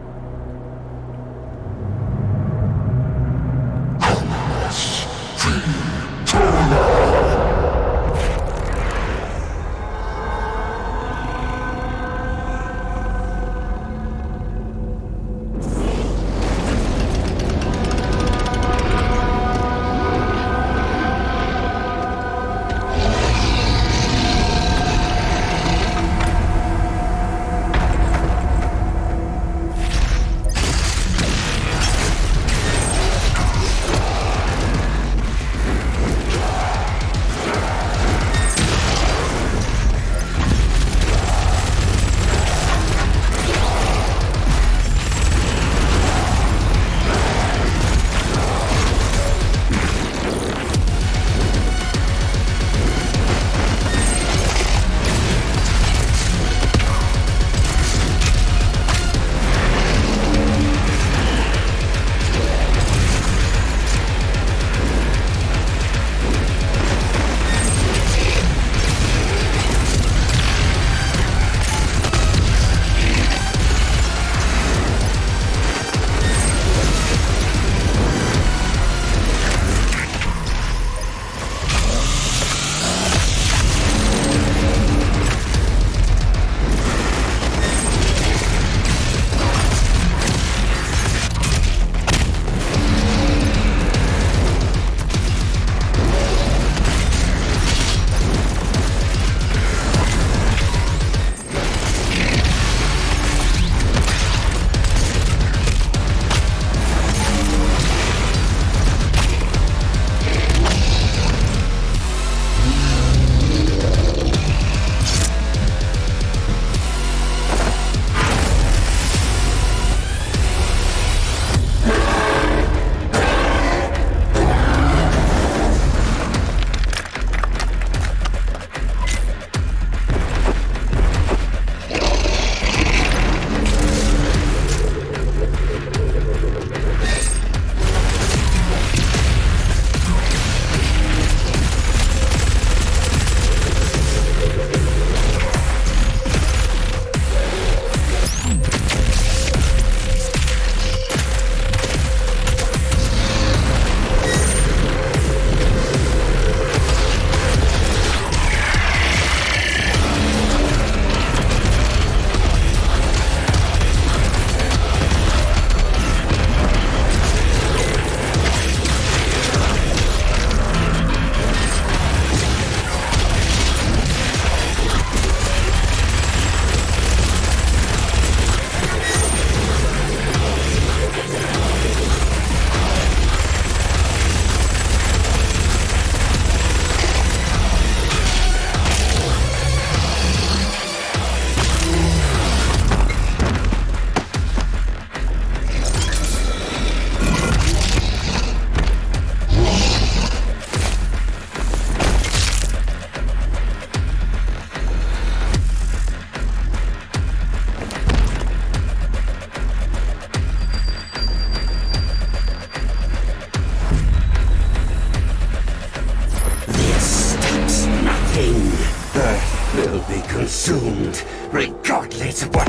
king. Earth will be consumed, regardless of what...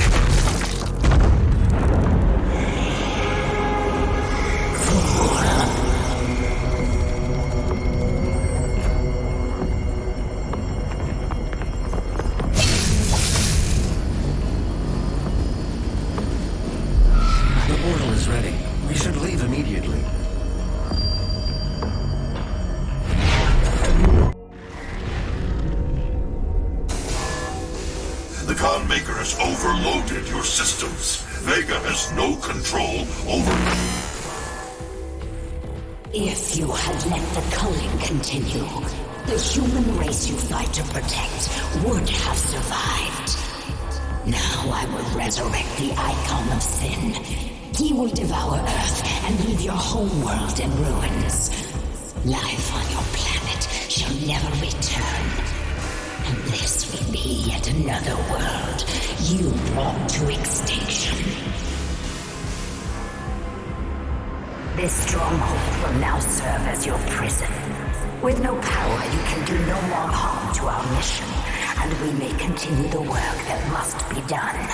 The portal is ready. We should leave immediately. The Khan Maykr has overloaded your systems. Vega has no control over... If you had let the culling continue, the human race you fight to protect would have survived. Now I will resurrect the icon of sin. He will devour Earth and leave your whole world in ruins. Life on your planet shall never return. And this will be yet another world you brought to extinction. This stronghold will now serve as your prison. With no power, you can do no more harm to our mission, and we may continue the work that must be done.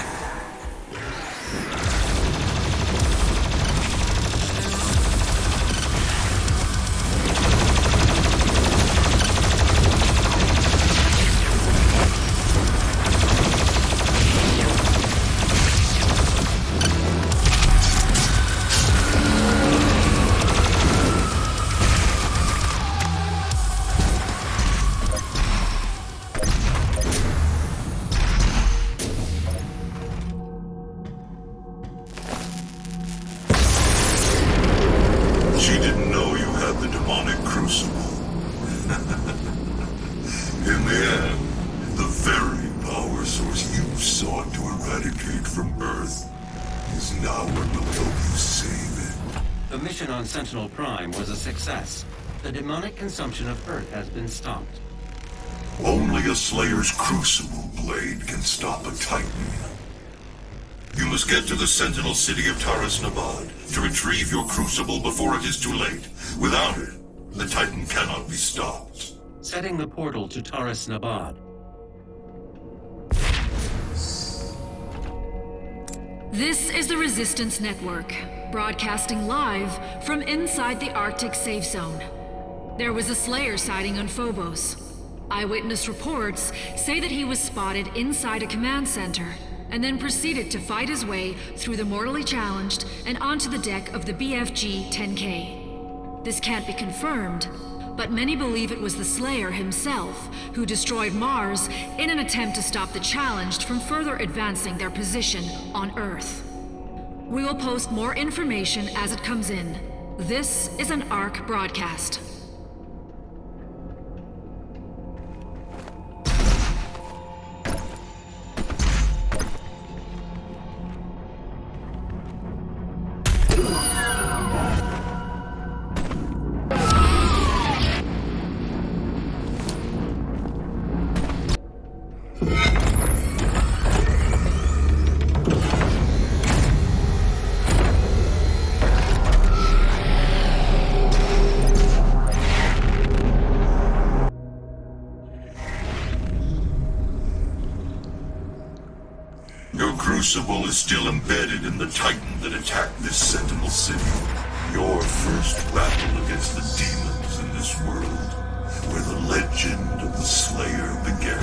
Sentinel Prime was a success. The demonic consumption of Earth has been stopped. Only a Slayer's Crucible blade can stop a Titan. You must get to the Sentinel city of Taras Nabad to retrieve your Crucible before it is too late. Without it, the Titan cannot be stopped. Setting the portal to Taras Nabad. This is the Resistance Network, broadcasting live from inside the Arctic safe zone. There was a Slayer sighting on Phobos. Eyewitness reports say that he was spotted inside a command center, and then proceeded to fight his way through the mortally challenged and onto the deck of the BFG-10K. This can't be confirmed, but many believe it was the Slayer himself who destroyed Mars in an attempt to stop the challenged from further advancing their position on Earth. We will post more information as it comes in. This is an ARC broadcast. Crucible is still embedded in the Titan that attacked this Sentinel city. Your first battle against the demons in this world, where the legend of the Slayer began.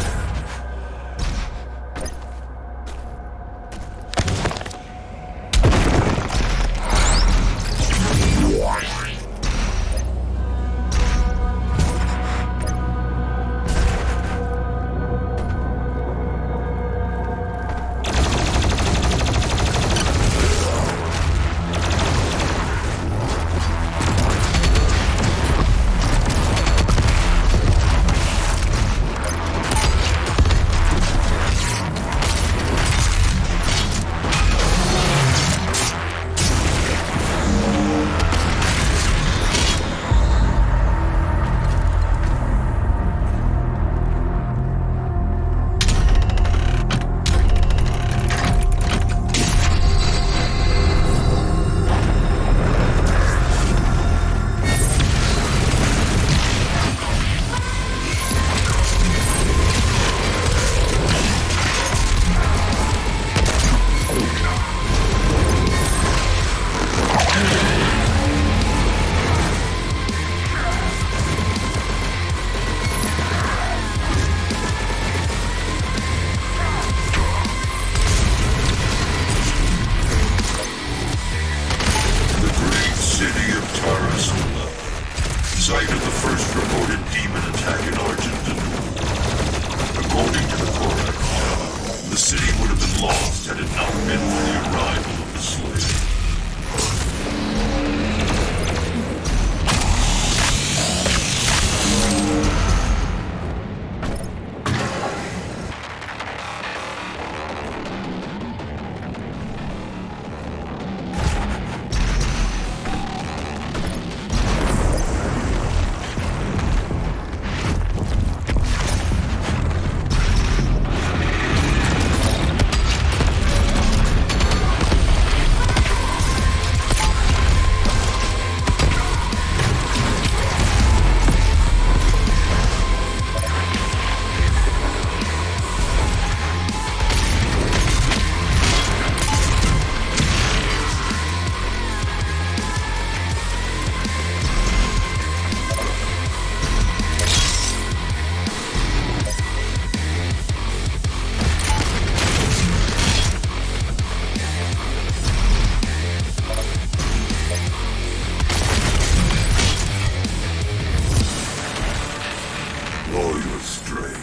saw you astray.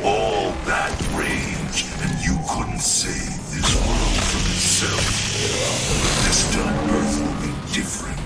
All that rage, and you couldn't save this world from itself. This time Earth will be different.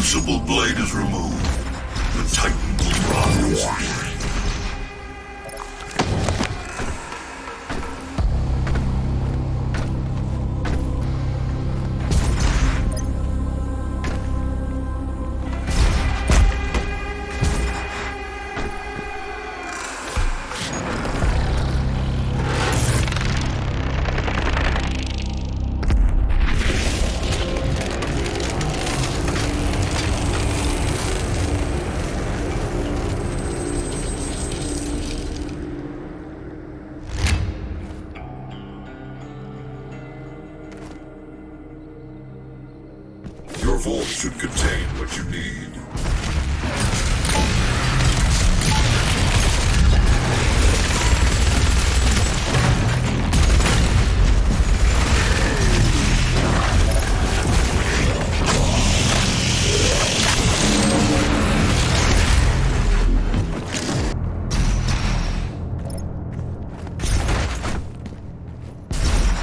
Supple blade is removed, the Titan will rise. Your vault should contain what you need.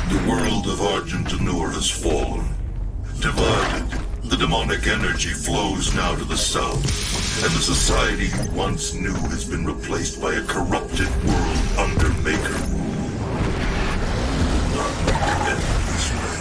The world of Argentanur has fallen. Divided, the demonic energy flows now to the south, and the society you once knew has been replaced by a corrupted world under Maykr rule. None can end this way.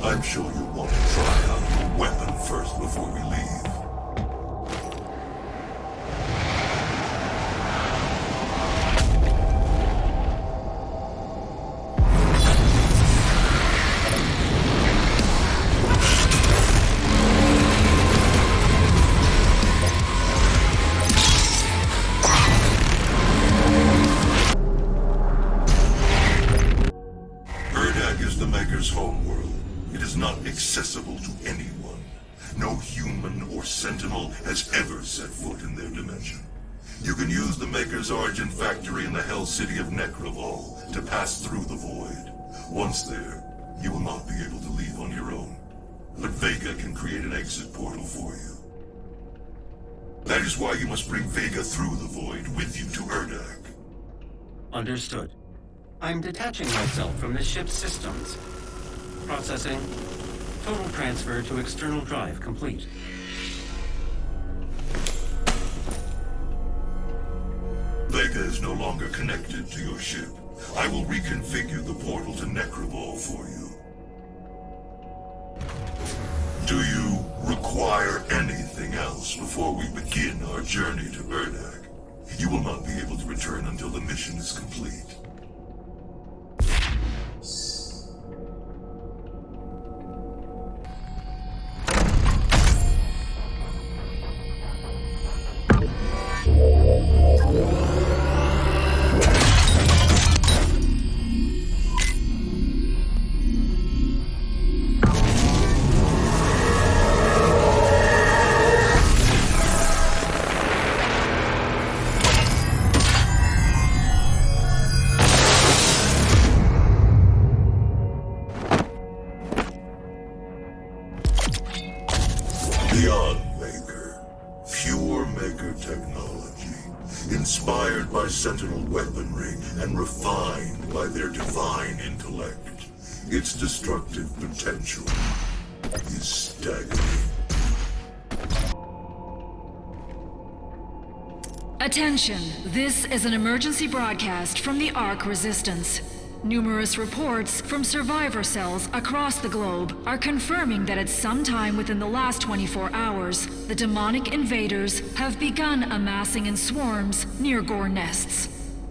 I'm sure you'll want to try out your weapon first before we leave. Maker's homeworld. It is not accessible to anyone. No human or sentinel has ever set foot in their dimension. You can use the Maker's origin factory in the Hell City of Necrovol to pass through the void. Once there, you will not be able to leave on your own. But Vega can create an exit portal for you. That is why you must bring Vega through the void with you to Urdak. Understood. I'm detaching myself from the ship's systems. Processing. Total transfer to external drive complete. Vega is no longer connected to your ship. I will reconfigure the portal to Necrovol for you. Do you require anything else before we begin our journey to Urdak? You will not be able to return until the mission is complete. Beyond Maykr, Maykr technology, inspired by Sentinel weaponry and refined by their divine intellect. Its destructive potential is staggering. Attention, this is an emergency broadcast from the Ark Resistance. Numerous reports from survivor cells across the globe are confirming that at some time within the last 24 hours, the demonic invaders have begun amassing in swarms near Gore nests.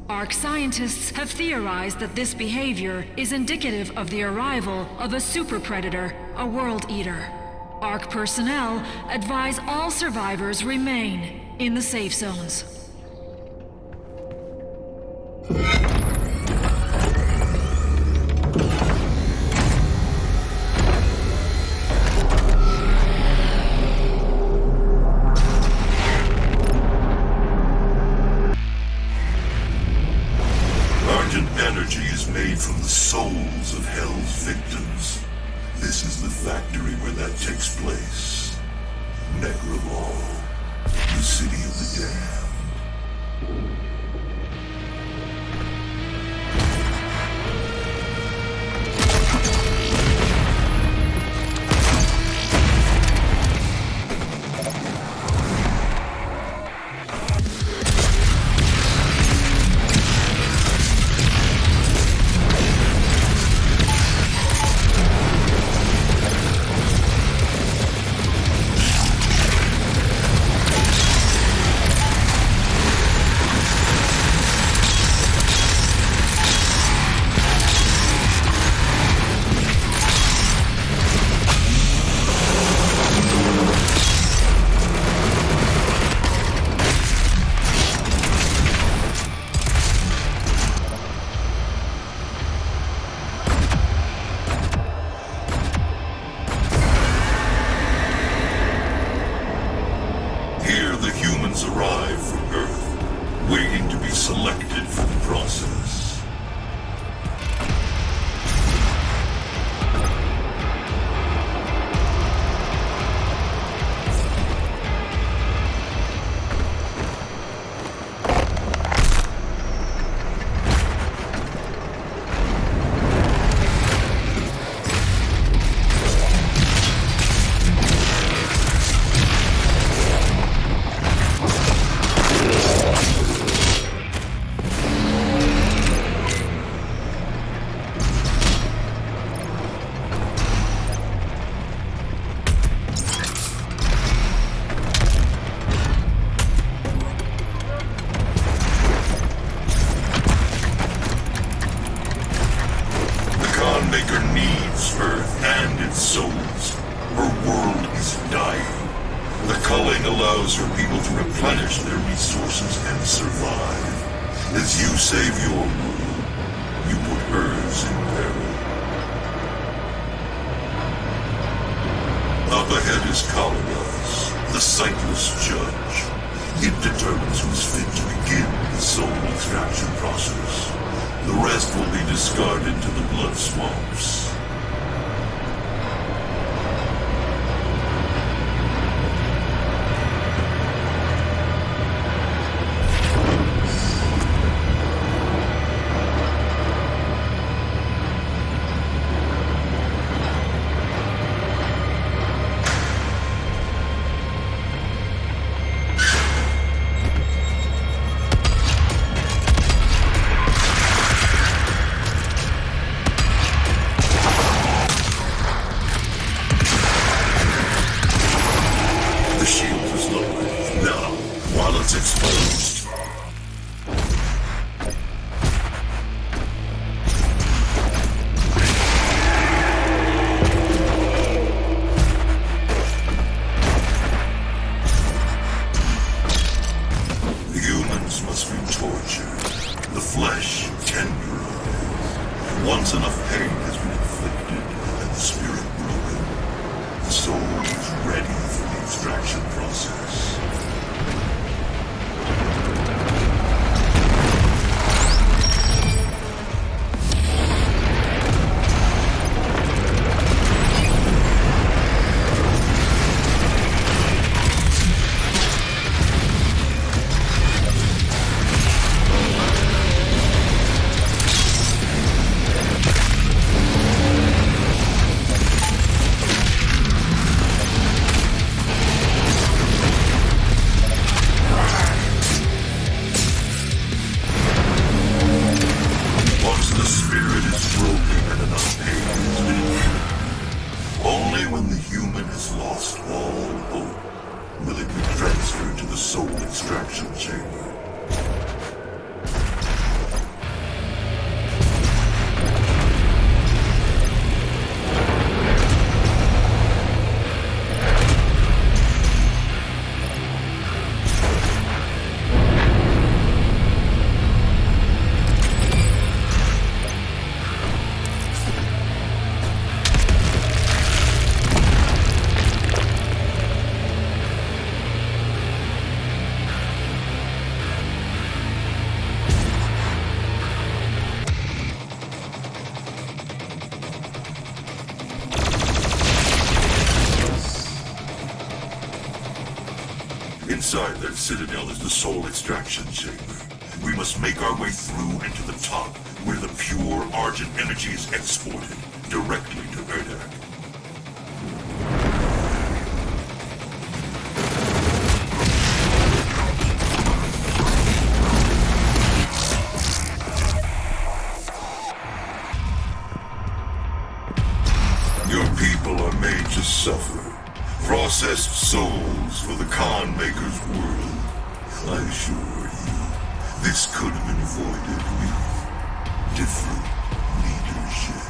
Ark scientists have theorized that this behavior is indicative of the arrival of a super predator, a world eater. Ark personnel advise all survivors remain in the safe zones. Energy is made from the souls of Hell's victims. This is the factory where that takes place. Maykr, the city of the damned. Arrive from Earth, waiting to be selected for the process. Maykr needs Earth and its souls. Her world is dying. The culling allows her people to replenish their resources and survive. As you save your world, you put hers in peril. Up ahead is Kalagas, the sightless judge. It determines who's fit to begin the soul extraction process. The rest will be discarded to the blood swamps. Once enough pain has been inflicted and the spirit broken, the soul is ready for the extraction process. the soul extraction chamber. Inside that citadel is the soul extraction chamber. We must make our way through and to the top, where the pure Argent energy is exported directly to Erdak. Your people are made to suffer. Processed souls for the Khan Maker's world. I assure you, this could have been avoided with different leadership.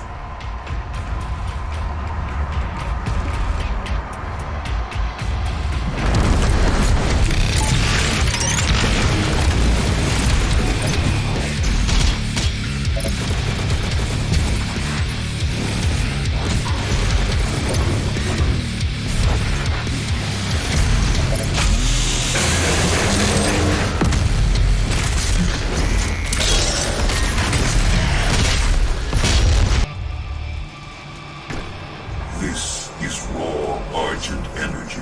This is raw Argent energy.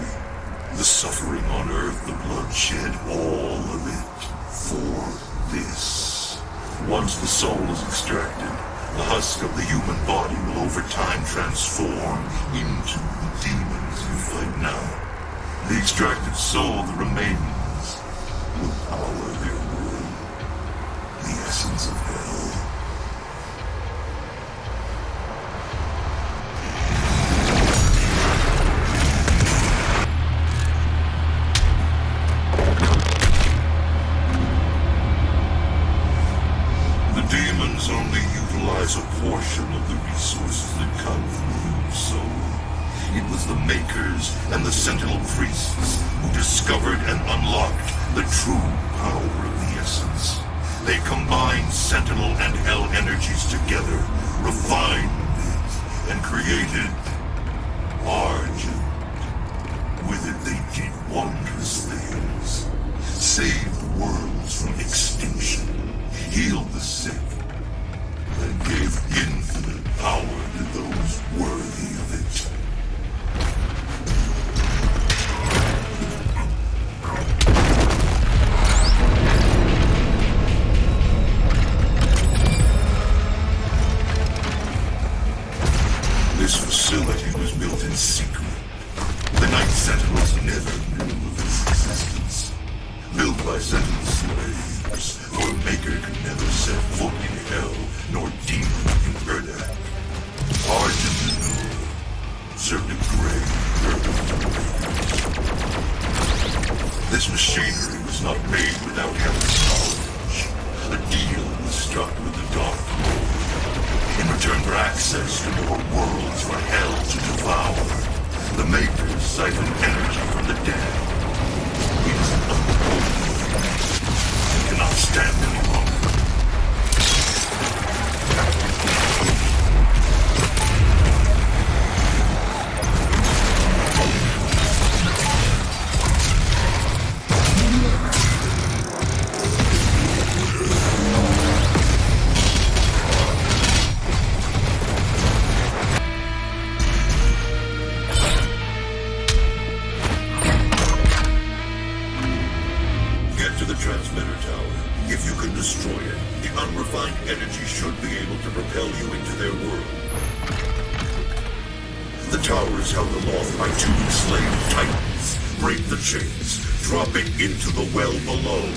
The suffering on Earth, the bloodshed, all of it. For this. Once the soul is extracted, the husk of the human body will over time transform into the demons you fight now. The extracted soul that remains will power their world. The essence of hell. Demons only utilize a portion of the resources that come from the human soul. It was the Makers and the Sentinel Priests who discovered and unlocked the true power of the essence. They combined Sentinel and Hell energies together, refined it, and created Argent. With it they did wondrous things. Saved worlds from extinction. Healed the sick, and gave infinite power to those worthy of it. This facility was built in secret. The Night Sentinels never knew of its existence. Built by Sentinel slaves, for a Maker could never set foot in Hell, nor demon in Erdak. Argent manure served a grave purpose to the Makers. This machinery was not made without Hell's knowledge. A deal was struck with the Dark Lord. In return for access to more worlds for Hell to devour, the Makers siphoned energy from the dead. It is unholy. It cannot stand any longer. Destroy it, the unrefined energy should be able to propel you into their world. The tower is held aloft by two enslaved titans. Break the chains, dropping into the well below.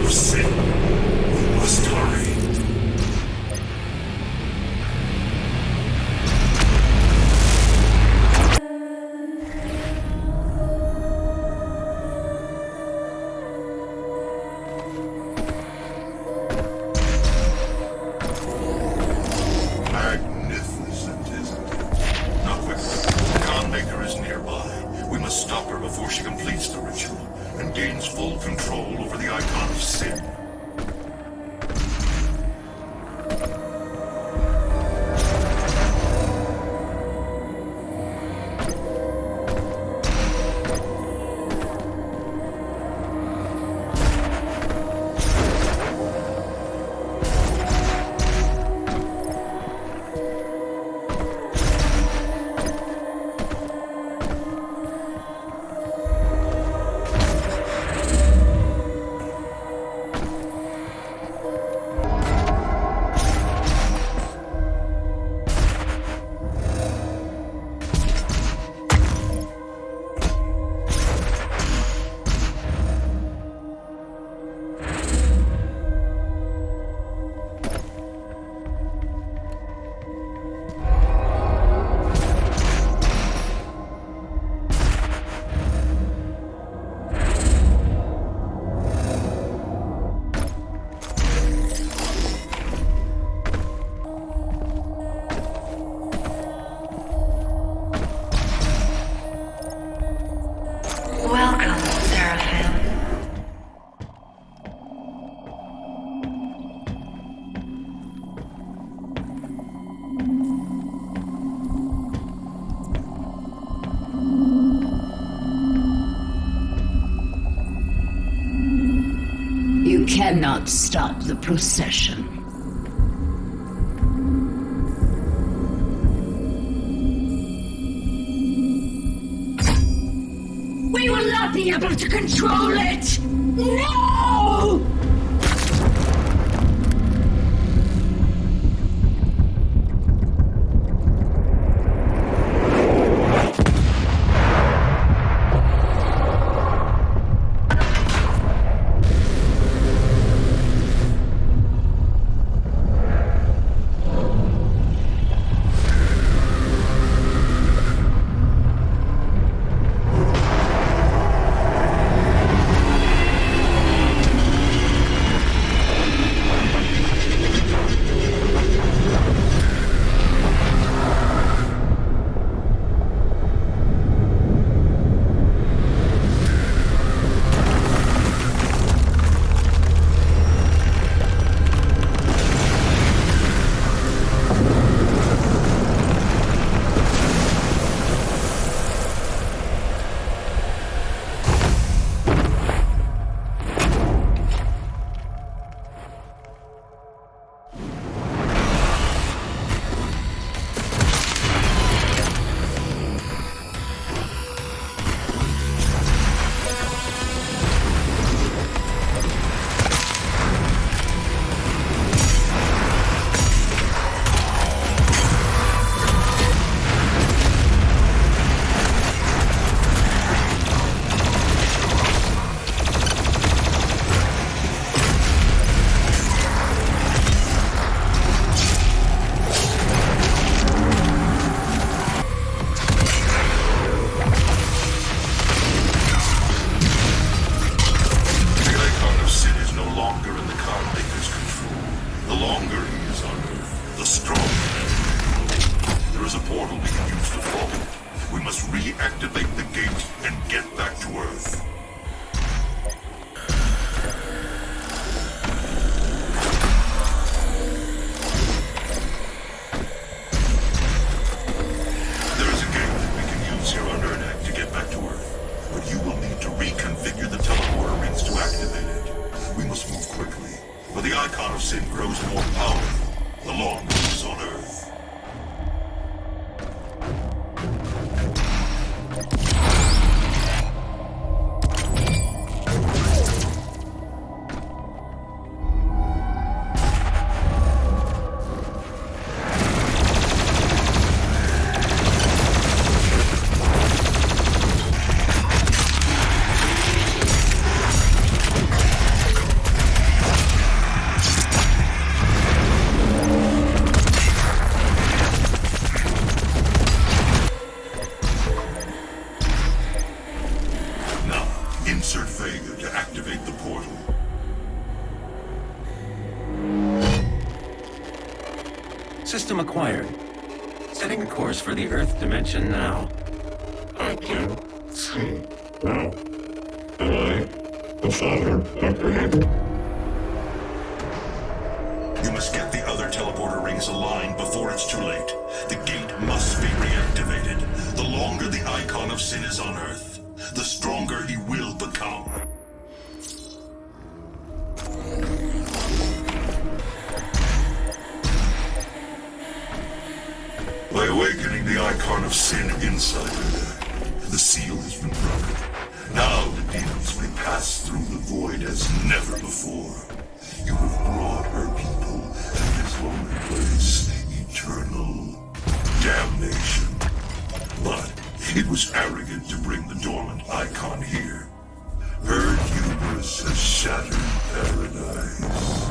of sin. We must hurry. Magnificent, isn't it? Now quickly. The Khan Maykr is nearby. We must stop her before she completes the ritual and gains full control over the icon of sin. You cannot stop the procession. We will not be able to control it! No! Reactivate the gate and get back to Earth. There is a gate that we can use here on Ernak to get back to Earth, but you will need to reconfigure the teleporter rings to activate it. We must move quickly, for the icon of sin grows more powerful the longer it is on Earth. System acquired. Setting a course for the Earth dimension now. I can see now. Am I the father of Abraham? You must get the other teleporter rings aligned before it's too late. The gate must be reactivated. The longer the icon of sin is on Earth, the stronger he will become. By awakening the icon of sin inside her, the seal has been broken. Now the demons may pass through the void as never before. You have brought her people to this lonely place, eternal damnation. But it was arrogant to bring the dormant icon here. Her hubris has shattered paradise.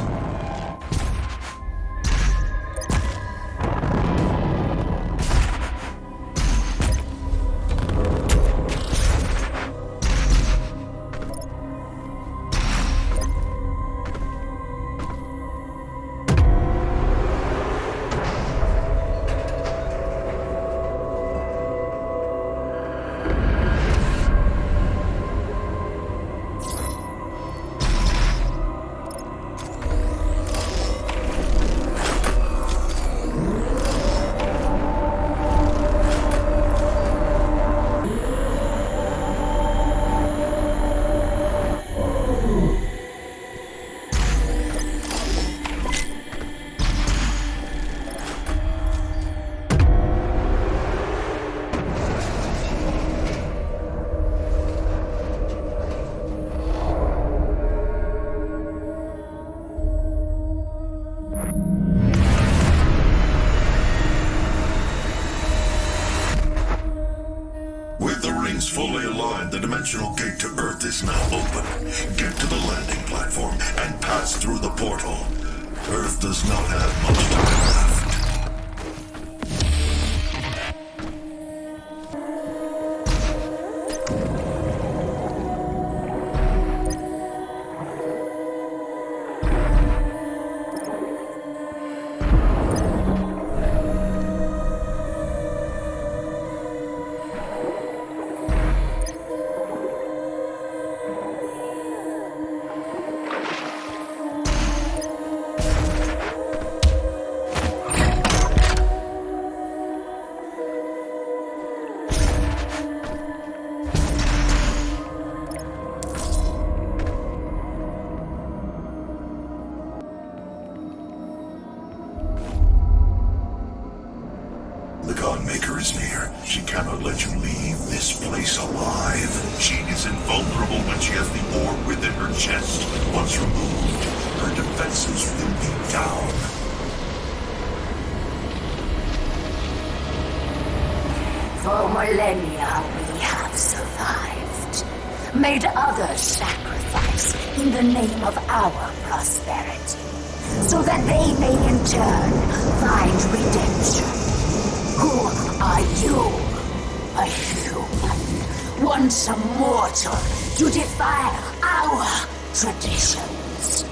Fully aligned, the dimensional gate to Earth is now open. Get to the landing platform and pass through the portal. Earth does not have much time left. Maykr is near. She cannot let you leave this place alive. She is invulnerable when she has the orb within her chest. Once removed, her defenses will be down. For millennia we have survived. Made others sacrifice in the name of our prosperity. So that they may in turn find redemption. Who are you? A human, once a mortal, to defy our traditions.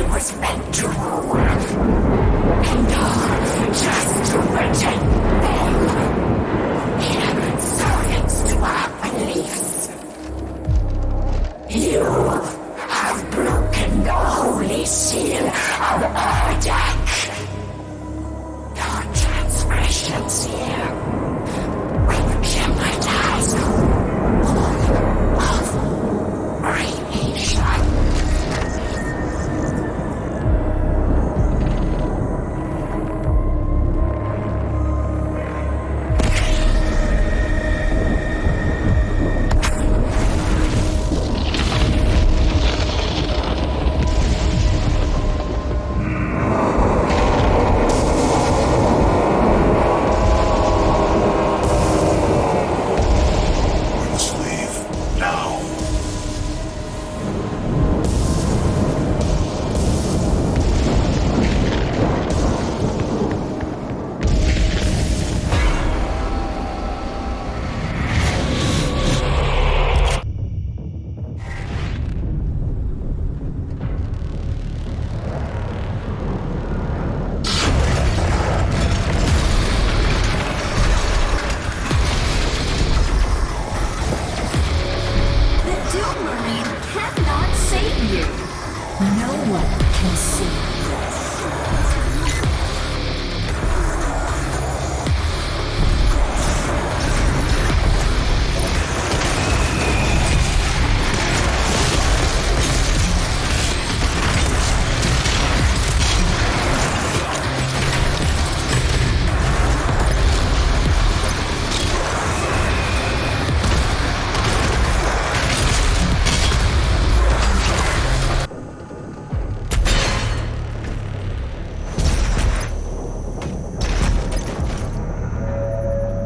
I was meant to rule. And all just to protect them. Human servants to our beliefs. You have broken the holy seal of Erdek. Your transgressions here will jeopardize all of creation.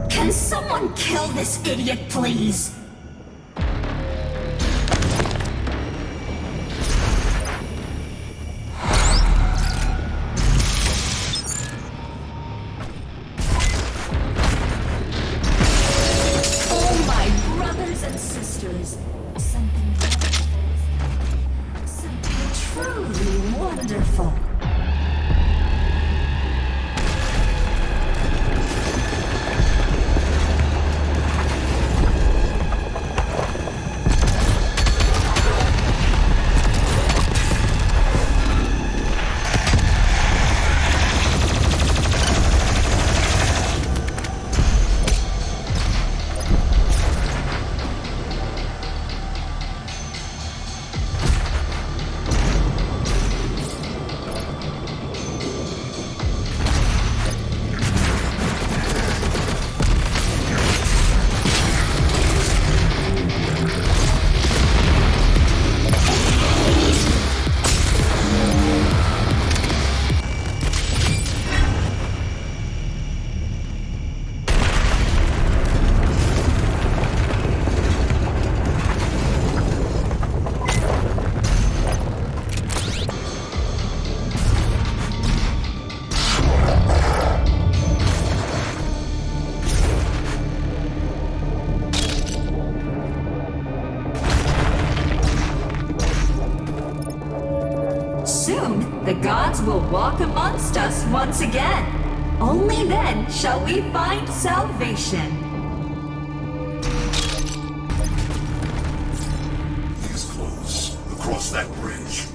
Can someone kill this idiot, please? Oh, my brothers and sisters. Something wonderful. Something truly wonderful. The gods will walk amongst us once again. Only then shall we find salvation. He is close. Across that bridge.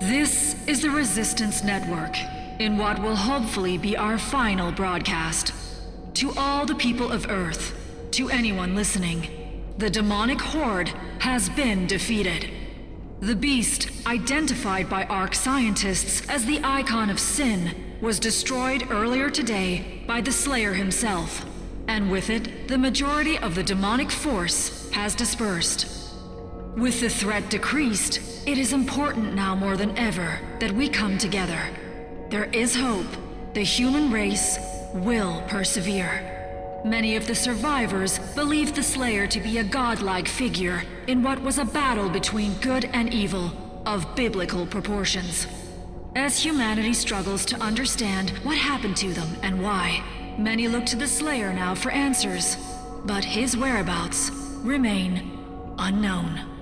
This is the Resistance Network, in what will hopefully be our final broadcast. To all the people of Earth, to anyone listening, the demonic horde has been defeated. The beast, identified by ARC scientists as the icon of sin, was destroyed earlier today by the Slayer himself. And with it, the majority of the demonic force has dispersed. With the threat decreased, it is important now more than ever that we come together. There is hope. The human race will persevere. Many of the survivors believed the Slayer to be a godlike figure in what was a battle between good and evil of biblical proportions. As humanity struggles to understand what happened to them and why, many look to the Slayer now for answers, but his whereabouts remain unknown.